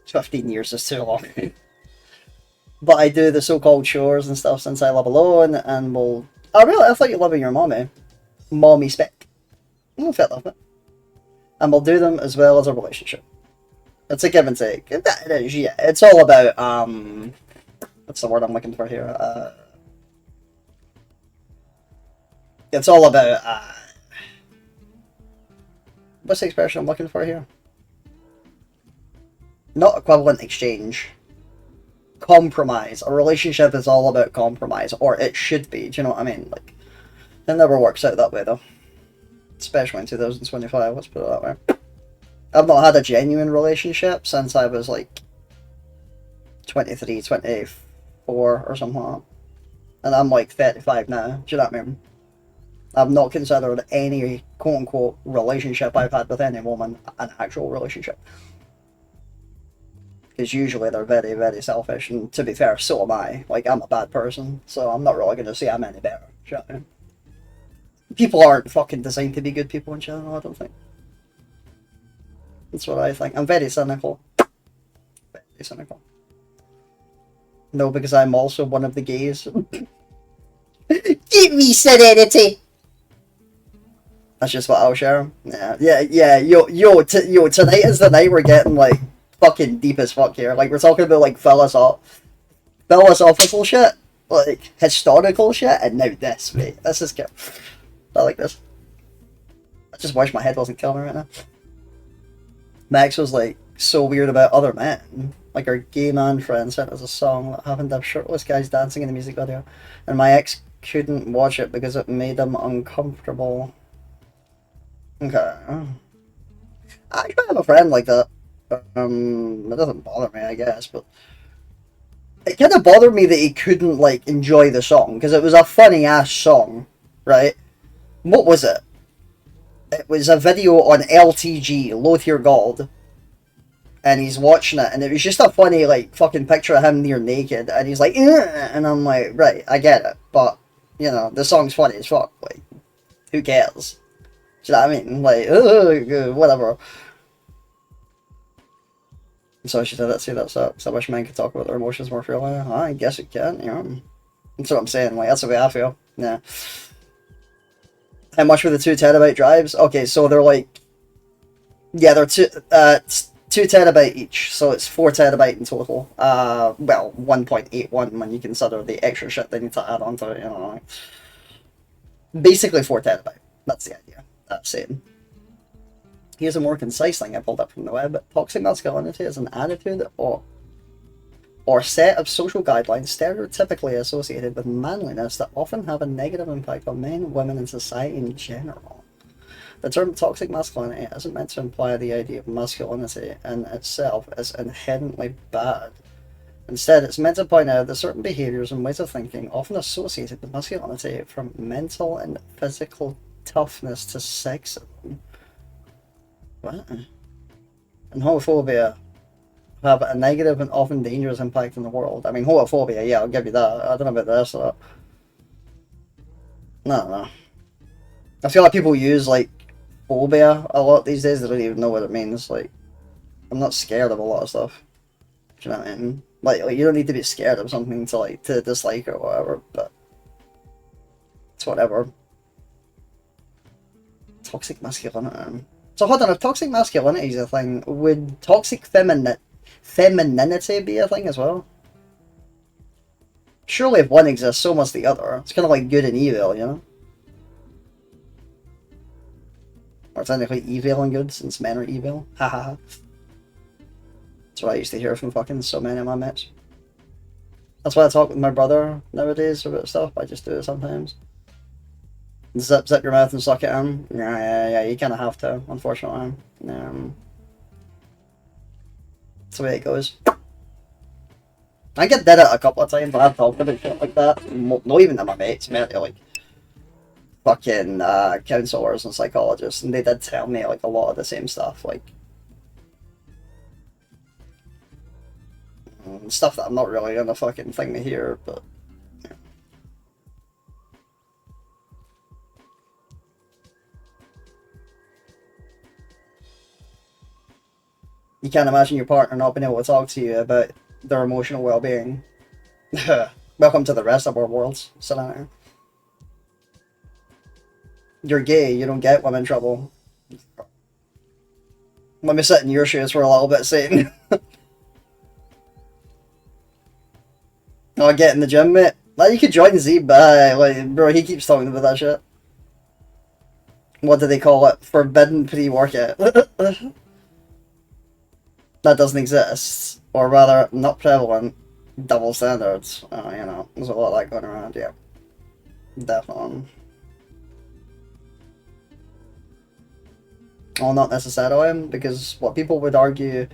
15 years is too long. But I do the so-called chores and stuff since I live alone, and will... I thought you were loving your mommy. Mommy spec. I'm fair enough, it. And we'll do them as well as a relationship. It's a give and take. It is, yeah. It's all about, what's the word I'm looking for here? It's all about, what's the expression I'm looking for here? Not equivalent exchange. Compromise. A relationship is all about compromise, or it should be, do you know what I mean? Like, it never works out that way, though. Especially in 2025, let's put it that way. I've not had a genuine relationship since I was like 23, 24 or something like that. And I'm like 35 now, do you know what I mean? I've not considered any quote-unquote relationship I've had with any woman an actual relationship. Because usually they're very, very selfish, and to be fair, so am I. Like, I'm a bad person, so I'm not really going to say I'm any better, do you know what I mean? People aren't fucking designed to be good people in general, I don't think. That's what I think. I'm very cynical. Very cynical. No, because I'm also one of the gays. Give me serenity! That's just what I'll share. Yeah, yo, tonight is the night we're getting, like, fucking deep as fuck here. Like, we're talking about, like, philosophical shit, like, historical shit, and now this, mate. This is good. I like this. I just wish my head wasn't killing me right now. Max was like so weird about other men. Like our gay man friend sent us a song that happened to have shirtless guys dancing in the music video, and my ex couldn't watch it because it made him uncomfortable. Okay. I actually have a friend like that. It doesn't bother me, I guess, but it kind of bothered me that he couldn't, like, enjoy the song, because it was a funny-ass song, right? What was it? It was a video on LTG, Low Tier Gold, and he's watching it, and it was just a funny, like, fucking picture of him near naked, and he's like, "Ugh," and I'm like, right, I get it, but, you know, the song's funny as fuck, like, who cares? Do you know what I mean? Like, ugh, whatever. So she said, let's see, that sucks. I wish men could talk about their emotions more freely. I guess it can, you know. That's what I'm saying, like, that's the way I feel. Yeah. How much were the 2 terabyte drives? Okay, so they're like, yeah, they're 2 terabyte each, so it's 4 terabyte in total. Well, 1.81 when you consider the extra shit they need to add on to it, you know. Basically 4 terabyte. That's the idea. That's it. Here's a more concise thing I pulled up from the web. Toxic masculinity is an attitude or set of social guidelines stereotypically associated with manliness that often have a negative impact on men, women, and society in general. The term toxic masculinity isn't meant to imply the idea of masculinity in itself as inherently bad. Instead, it's meant to point out that certain behaviours and ways of thinking often associated with masculinity, from mental and physical toughness to sexism. What? And homophobia have a negative and often dangerous impact in the world. I mean, homophobia, yeah, I'll give you that. I don't know about the rest of that. No. I feel like people use, like, phobia a lot these days. They don't even know what it means. Like, I'm not scared of a lot of stuff. Do you know what I mean? Like you don't need to be scared of something to, like, to dislike or whatever, but it's whatever. Toxic masculinity. So hold on, if toxic masculinity is a thing, would toxic femininity be a thing as well? Surely if one exists, so must the other. It's kind of like good and evil, you know? Or technically evil and good, since men are evil. Haha. That's what I used to hear from fucking so many of my mates. That's why I talk with my brother nowadays about stuff. I just do it sometimes. Zip your mouth and suck it in. Yeah, you kind of have to, unfortunately. That's the way it goes. I get did it a couple of times, but I've talked about shit like that. Not even to my mates, mainly like fucking counselors and psychologists, and they did tell me like a lot of the same stuff, like stuff that I'm not really gonna fucking think to hear, but yeah. You can't imagine your partner not being able to talk to you about their emotional well-being. Welcome to the rest of our worlds, scenario. You're gay, you don't get women trouble. Let me sit in your shoes for a little bit, Satan. Oh, get in the gym, mate. Like, you could join Z, but like, bro, he keeps talking about that shit. What do they call it? Forbidden pre-workout. That doesn't exist. Or rather, not prevalent. Double standards. You know, there's a lot of that going around, yeah. Definitely. Well, not necessarily, because what people would argue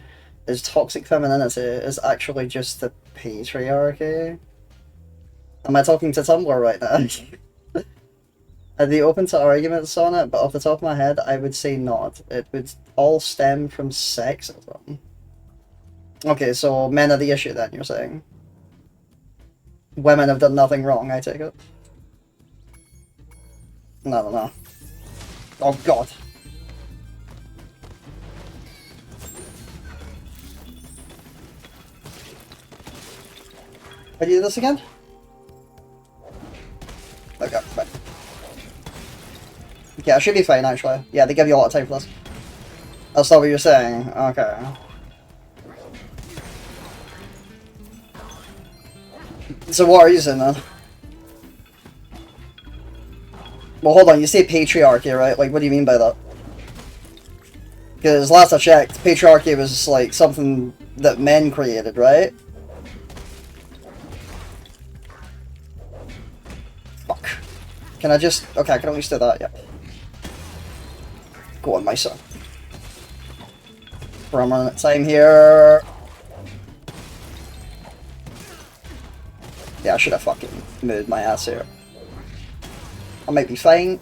is toxic femininity is actually just the patriarchy. Am I talking to Tumblr right now? Are they open to arguments on it? But off the top of my head, I would say not. It would all stem from sexism. Okay, so men are the issue then, you're saying? Women have done nothing wrong, I take it? No. Oh god. How do you do this again? Okay, fine. Okay, I should be fine actually. Yeah, they give you a lot of time for this. That's not what you're saying. Okay. So what are you saying then? Well, hold on, you say patriarchy, right? Like, what do you mean by that? Because last I checked, patriarchy was like something that men created, right? Fuck. Can I just... Okay, I can at least do that, yeah. Go on, my son. We're running out of time here. Yeah, I should have fucking moved my ass here. I might be fine.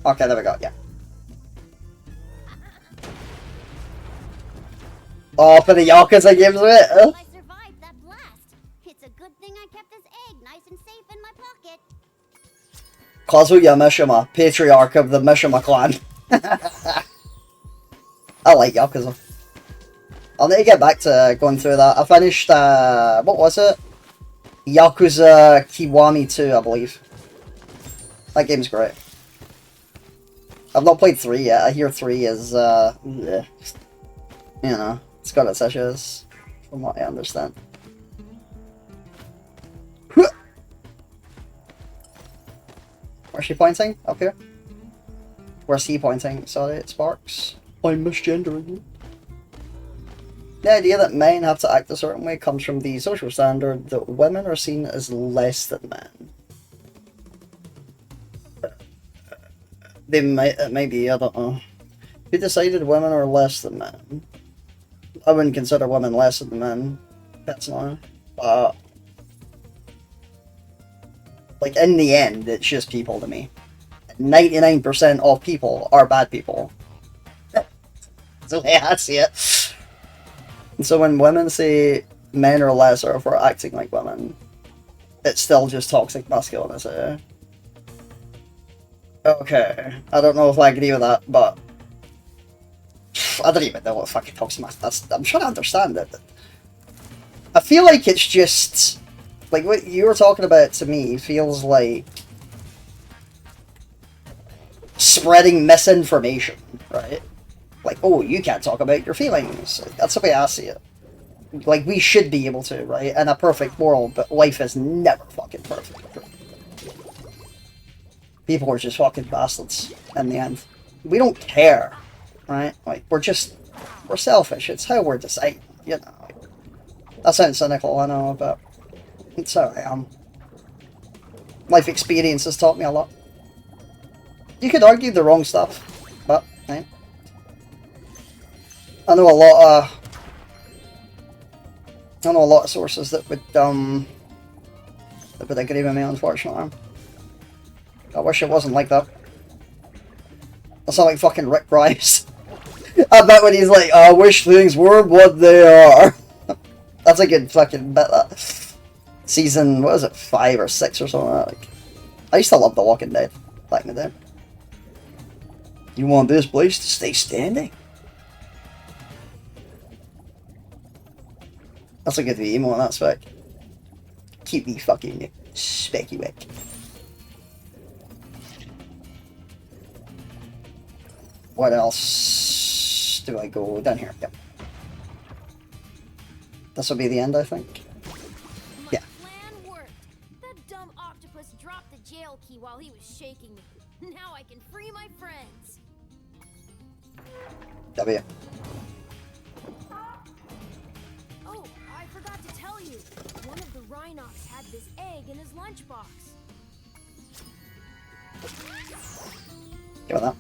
Okay, there we go, yeah. Oh, for the Yakuza games of it? I survived that blast. It's a good thing I kept this egg nice and safe in my pocket. Kazuya Mishima, patriarch of the Mishima clan. I like Yakuza. I'll need to get back to going through that. I finished, what was it? Yakuza Kiwami 2, I believe. That game's great. I've not played 3 yet. I hear 3 is, you know, it's got its issues, from what I understand. Where's she pointing? Up here? Where's he pointing? Sorry, it sparks. I'm misgendering you. The idea that men have to act a certain way comes from the social standard that women are seen as less than men. Maybe, I don't know. Who decided women are less than men? I wouldn't consider women less than men, personally. But, like, in the end, it's just people to me. 99% of people are bad people. That's the way I see it. And so when women say men are lesser for acting like women, it's still just toxic masculinity. Okay, I don't know if I agree with that, but I don't even know what fucking toxic masculinity. I'm trying to understand it. I feel like it's just like what you were talking about to me feels like spreading misinformation, right? Like, oh, you can't talk about your feelings. That's the way I see it. Like, we should be able to, right? In a perfect world, but life is never fucking perfect. People are just fucking bastards in the end. We don't care, right? Like, we're selfish. It's how we're designed, you know. That sounds cynical, I know, but it's how I am. Life experience has taught me a lot. You could argue the wrong stuff, but, right? I know a lot of sources that would agree with me, unfortunately. I wish it wasn't like that. That's not like fucking Rick Grimes. I bet when he's like, I wish things were what they are. That's a good fucking bit, that. Season, what is it, 5 or 6 or something like that. Like, I used to love The Walking Dead back in the day. You want this place to stay standing? That's a good emo on that spec. Keep me fucking specky wick. What else do I go down here? Yep. This will be the end, I think. Yeah. Plan worked. That dumb octopus dropped the jail key while he was shaking me. Now I can free my friends. W. Oh, I forgot to tell you. One of the Rhinox had this egg in his lunchbox. Give it that.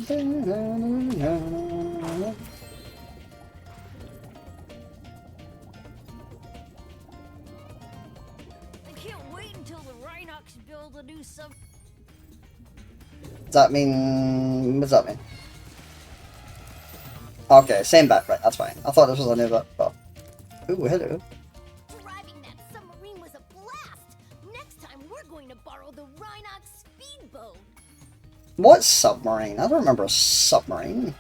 I can't wait until the Rhinox build a new sub. Does that mean... what does that mean? Okay, same bet, right, that's fine. I thought this was a new bet, but... Ooh, hello. Driving that submarine was a blast! Next time we're going to borrow the Rhinox speedboat. What submarine? I don't remember a submarine.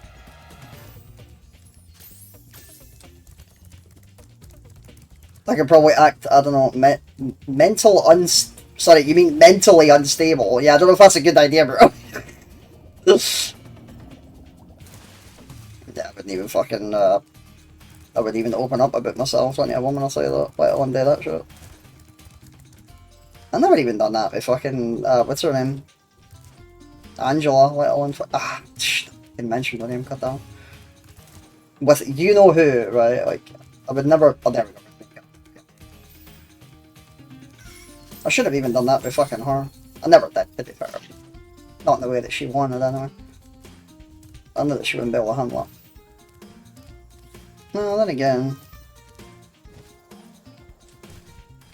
I could probably act, I don't know, sorry, you mean mentally unstable. Yeah, I don't know if that's a good idea, bro. Yeah, I wouldn't even fucking, I wouldn't even open up about myself to a woman, I'll say that, let alone do that shit. I've never even done that with fucking, what's her name? Angela, let alone, I didn't mention her name, cut down. With, you know who, right, like, I'll never go. I should have even done that with fucking her. I never did, to be fair. Not in the way that she wanted, anyway. I knew that she wouldn't be able to handle it. No, then again...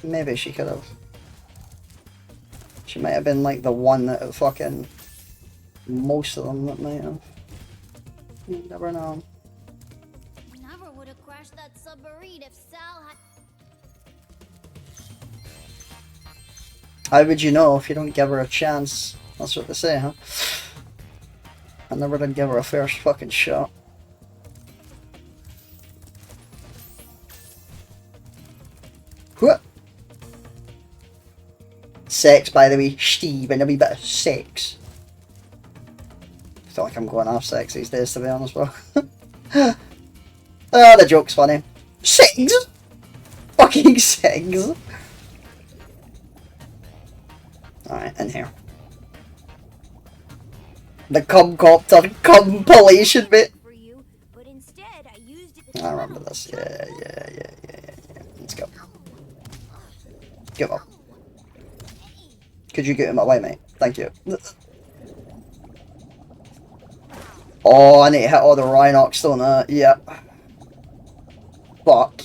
maybe she could have. She might have been like the one that fucking... most of them that might have. You never know. Never would have crashed that submarine if Sal had... How would you know if you don't give her a chance? That's what they say, huh? I never did give her a first fucking shot. What? Sex, by the way, Steve, and a wee bit of sex. I feel like I'm going off sex these days, to be honest, bro. Ah, the joke's funny. Sex? Fucking sex. Alright, in here. The cum-copter compilation bit. I remember this. Yeah. Let's go. Give up. Could you get in my way, mate? Thank you. Oh, I need to hit all the Rhinox, don't I? Yep. Fuck.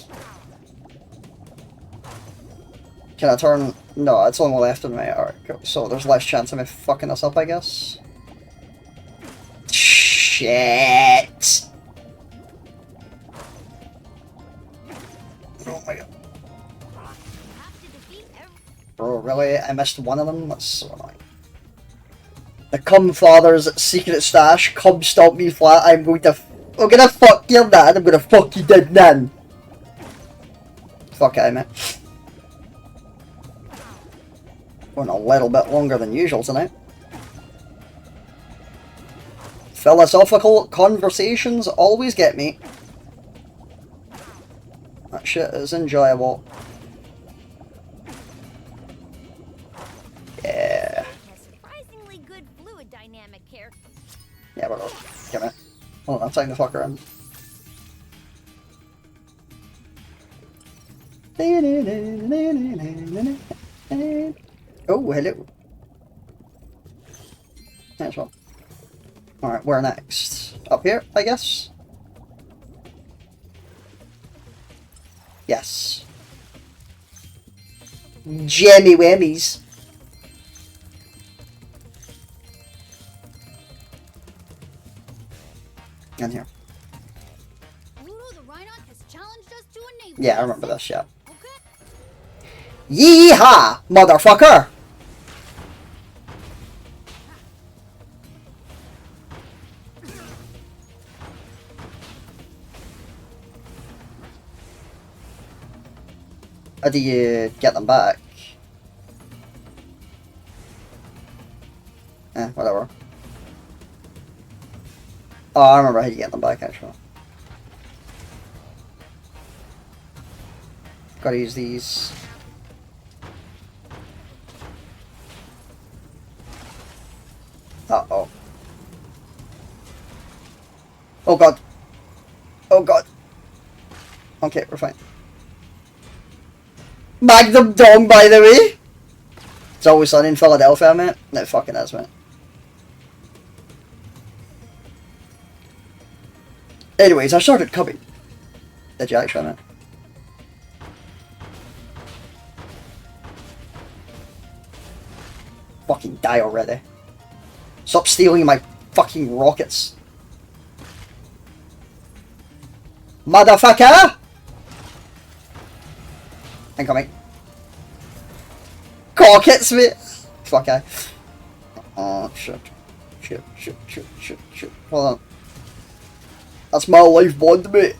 Can I turn... No, it's on the left of me. Alright, cool. So there's less chance of me fucking this up, I guess. Shit! Oh my god. Bro, really? I missed one of them? That's so annoying. The cum father's secret stash. Cum stomp me flat. I'm gonna fuck your dad. I'm gonna fuck you dead nan. Fuck it, mate. Going a little bit longer than usual tonight. Philosophical conversations always get me. That shit is enjoyable. Yeah. Surprisingly good fluid dynamic here. Yeah, we're over. Give it. Hold on, I'm taking the fucker in. Oh, hello. Nice one. Alright, where next? Up here, I guess? Yes. Jammy whammies. In here. Ooh, the Rhinox has challenged us to a neighbor. Yeah, I remember this, yeah. Yeehaw, motherfucker! How do you get them back? Whatever. Oh, I remember how you get them back, actually. Gotta use these. Uh-oh. Oh god. Oh god. Okay, we're fine. Magnum Dong, by the way! It's always sunny in Philadelphia, mate. No, it fucking is, mate. Anyways, I started coming. Did you actually, mate? Fucking die already. Stop stealing my fucking rockets. Motherfucker! Incoming. Rockets, mate! Fuck, oh, shit. Shit. Hold on. That's my life bond, mate.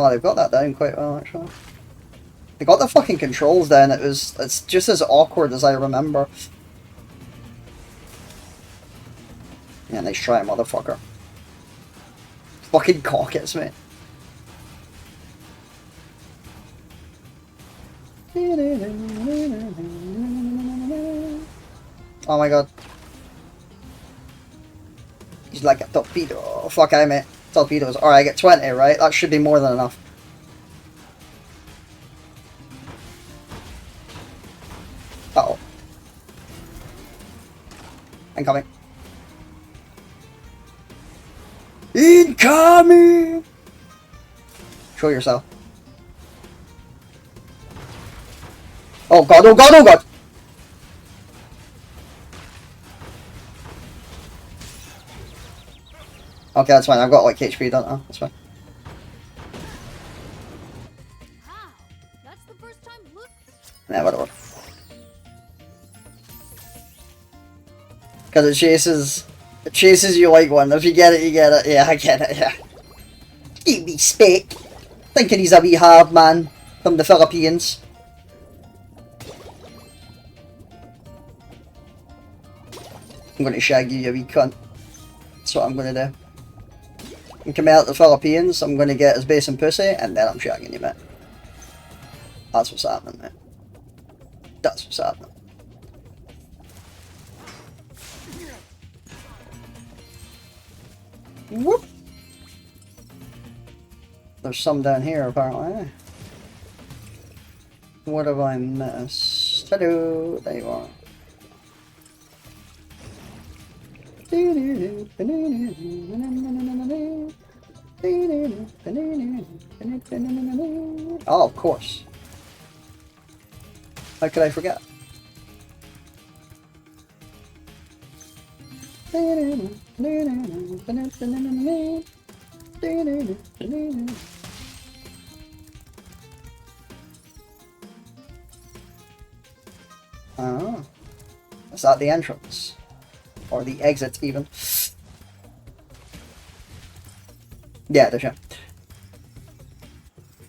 Oh, they've got that down quite well, actually. They got the fucking controls down. It's just as awkward as I remember. Yeah, nice try, motherfucker. Fucking caucus, mate. Oh my god. He's like a torpedo. Oh, fuck, I mate. Torpedoes. Alright, I get 20, right? That should be more than enough. Uh-oh. Incoming. Incoming! Show yourself. Oh god, oh god, oh god! Okay, that's fine. I've got like HP, don't I? That's fine. That's the first time. Look. Yeah, whatever. Because it chases you like one. If you get it, you get it. Yeah, I get it, yeah. Give me spec. Thinking he's a wee hard man from the Philippines. I'm gonna shag you, you wee cunt. That's what I'm gonna do. I'm coming out of the Philippines, I'm gonna get his base and pussy, and then I'm shagging you, mate. That's what's happening, mate. That's what's happening. Whoop! There's some down here, apparently. What have I missed? Hello! There you are. Oh, of course. How could I forget? Oh. Is that the entrance? Or the exit, even? Yeah, there's you.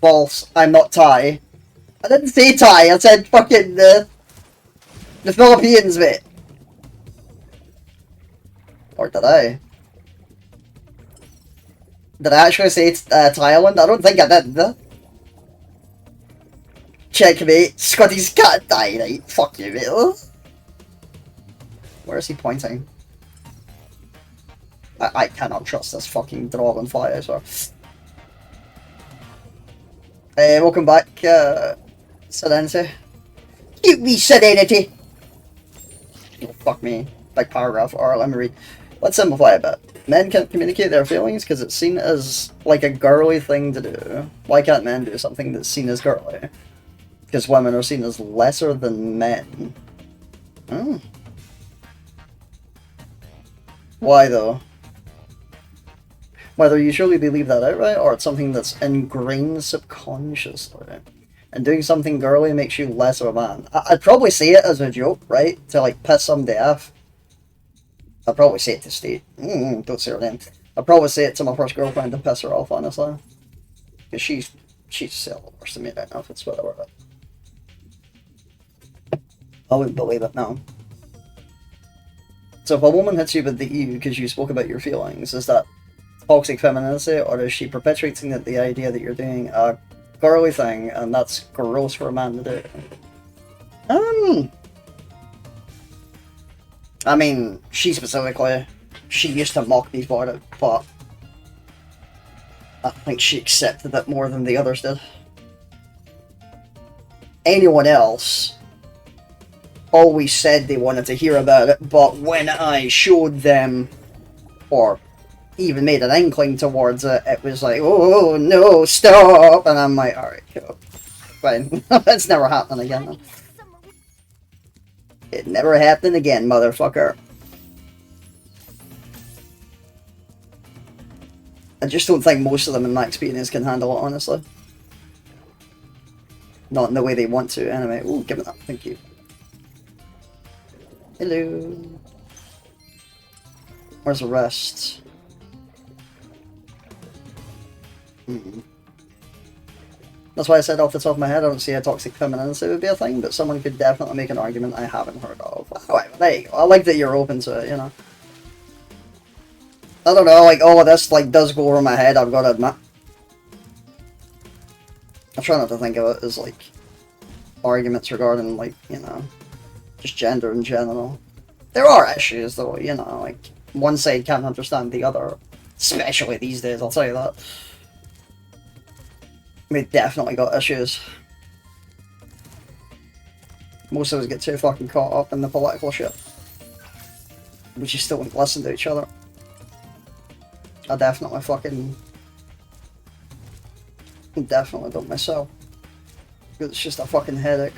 False. I'm not Thai. I didn't say Thai, I said fucking the Philippines, mate. Or did I? Did I actually say Thailand? I don't think I did. Checkmate. Scotty's cat died, right? Fuck you, mate. Where is he pointing? I cannot trust this fucking dragonfly, I swear. Welcome back, Serenity. Give me serenity! Oh, fuck me. Big paragraph. Alright, let me read. Let's simplify a bit. Men can't communicate their feelings because it's seen as like a girly thing to do. Why can't men do something that's seen as girly? Because women are seen as lesser than men. Hmm. Why though? Whether you surely believe that outright, or it's something that's ingrained subconsciously. And doing something girly makes you less of a man. I'd probably say it as a joke, right? To like piss somebody off. I'd probably say it to Steve. Don't say her name. I'd probably say it to my first girlfriend to piss her off, honestly. Because she's still worse than me right now, if it's whatever. I wouldn't believe it, no. So if a woman hits you with the E because you spoke about your feelings, is that toxic femininity, or is she perpetuating the idea that you're doing a girly thing and that's gross for a man to do? I mean, she specifically, she used to mock me for it, but I think she accepted it more than the others did. Anyone else always said they wanted to hear about it, but when I showed them, or even made an inkling towards it, it was like, oh no, stop! And I'm like, alright, cool. Fine. That's never happening again, though. It never happened again, motherfucker. I just don't think most of them, in my experience, can handle it, honestly. Not in the way they want to, anyway. Ooh, give it up, thank you. Hello. Where's the rest? That's why I said off the top of my head I don't see a toxic femininity would be a thing, but someone could definitely make an argument I haven't heard of. Anyway, there you go. I like that you're open to it, you know. I don't know, like, oh, this, like, does go over my head, I've got to admit. I try not to think of it as, like, arguments regarding, like, you know, just gender in general. There are issues, though, you know, like, one side can't understand the other. Especially these days, I'll tell you that. We definitely got issues. Most of us get too fucking caught up in the political shit. We just still won't listen to each other. I definitely don't myself. Because it's just a fucking headache.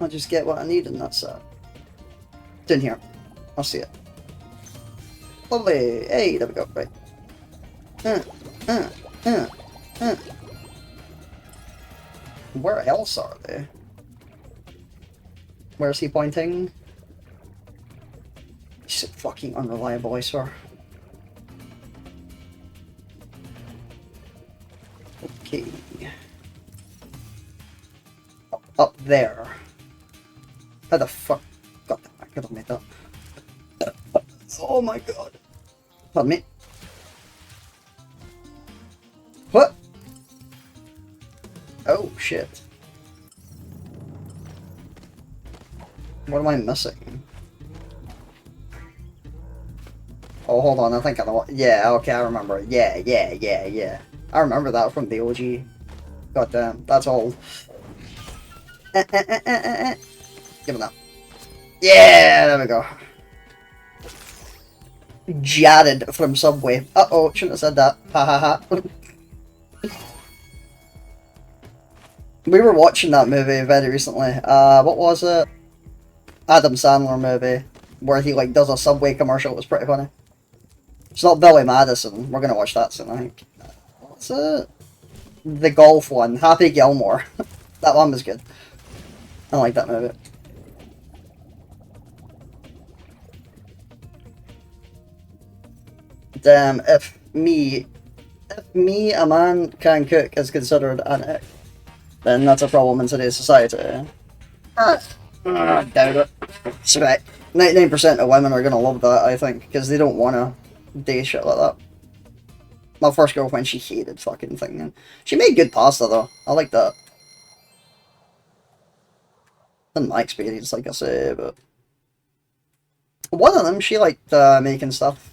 I just get what I need and that's it. It's in here. I'll see it. Lovely. Hey, there we go. Right. Where else are they? Where's he pointing? He's so fucking unreliable, I swear. Okay. Up there. How the fuck? God, I could have made that. Oh my god. Pardon me. What? Oh shit. What am I missing? Oh, hold on, I think I know what. Yeah, okay, I remember it. Yeah. I remember that from the OG. God damn, that's old. Give it that. Yeah, there we go. Jared from Subway. Uh-oh, shouldn't have said that. Ha ha ha. We were watching that movie very recently. What was it? Adam Sandler movie. Where he, like, does a Subway commercial. It was pretty funny. It's not Billy Madison. We're gonna watch that soon, I think. What's it? The golf one. Happy Gilmore. That one was good. I like that movie. Damn, if me, a man, can cook is considered an ick, then that's a problem in today's society. Doubt it. 99% of women are gonna love that, I think, because they don't wanna do shit like that. My first girlfriend, she hated fucking thinking. She made good pasta though. I like that. In my experience, like I say, but one of them, she liked making stuff.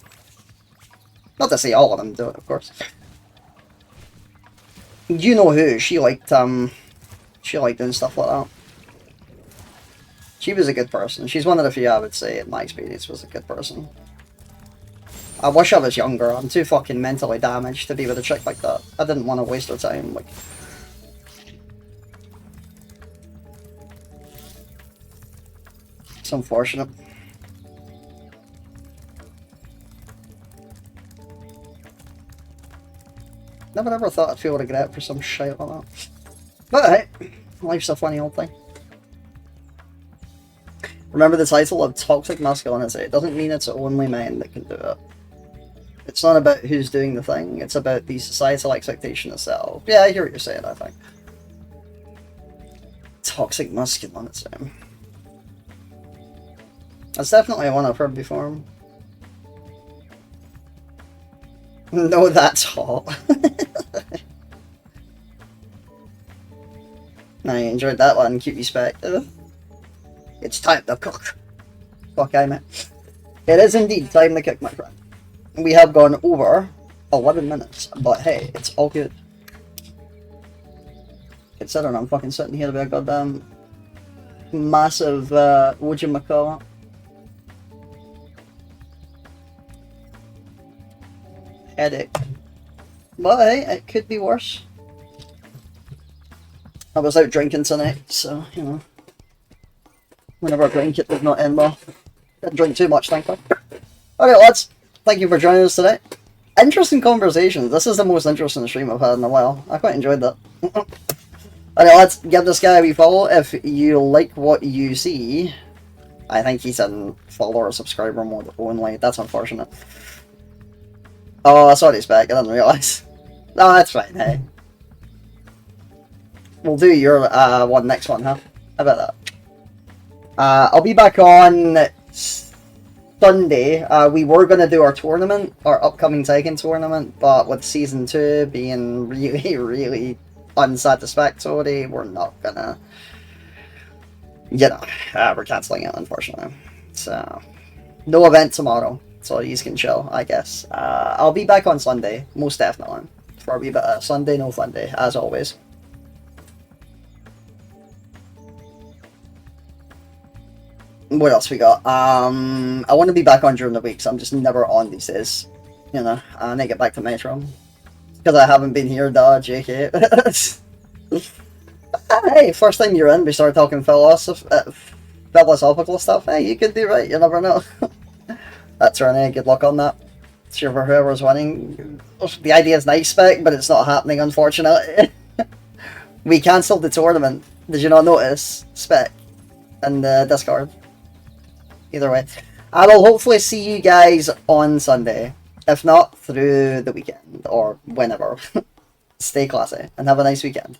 Not to say all of them do it, of course. You know who? She liked doing stuff like that. She was a good person. She's one of the few I would say, in my experience, was a good person. I wish I was younger. I'm too fucking mentally damaged to be with a chick like that. I didn't want to waste her time, like. It's unfortunate. Never ever thought I'd feel regret for some shit like that. But hey, life's a funny old thing. Remember the title of Toxic Masculinity. It doesn't mean it's only men that can do it. It's not about who's doing the thing, it's about the societal expectation itself. Yeah, I hear what you're saying, I think. Toxic masculinity. That's definitely one I've heard before. No, that's hot. I enjoyed that one, cutie spec. It's time to cook. Fuck, I meant. It is indeed time to cook, my friend. We have gone over 11 minutes, but hey, it's all good. Considering I'm fucking sitting here with a goddamn massive, whatchamacallit. Headache. But hey, it could be worse. I was out drinking tonight, so, you know. Whenever I drink, it does not end well. Didn't drink too much, thankfully. Okay, lads. Thank you for joining us today. Interesting conversations. This is the most interesting stream I've had in a while. I quite enjoyed that. Okay, lads, give this guy a wee follow if you like what you see. I think he's in follower or subscriber mode only. That's unfortunate. Oh, I saw his back. I didn't realise. No, that's fine, hey. We'll do your one next one, huh? How about that? I'll be back on Sunday. We were going to do our tournament, our upcoming Taken tournament, but with Season 2 being really, really unsatisfactory, we're not gonna... You know, we're cancelling it, unfortunately. So, no event tomorrow, so you can chill, I guess. I'll be back on Sunday, most definitely. For a wee bit of Sunday, no fun day, as always. What else we got? I want to be back on during the week, so I'm just never on these days. You know, I need to get back to Metro. Because I haven't been here, duh, JK. Hey, first time you're in, we start talking philosophical stuff. Hey, you could be right, you never know. That's Renee, good luck on that. Sure for whoever's winning. The idea is nice, Spec, but it's not happening, unfortunately. We cancelled the tournament. Did you not notice, Spec? In the Discord. Either way. I will hopefully see you guys on Sunday. If not, through the weekend, or whenever. Stay classy, and have a nice weekend.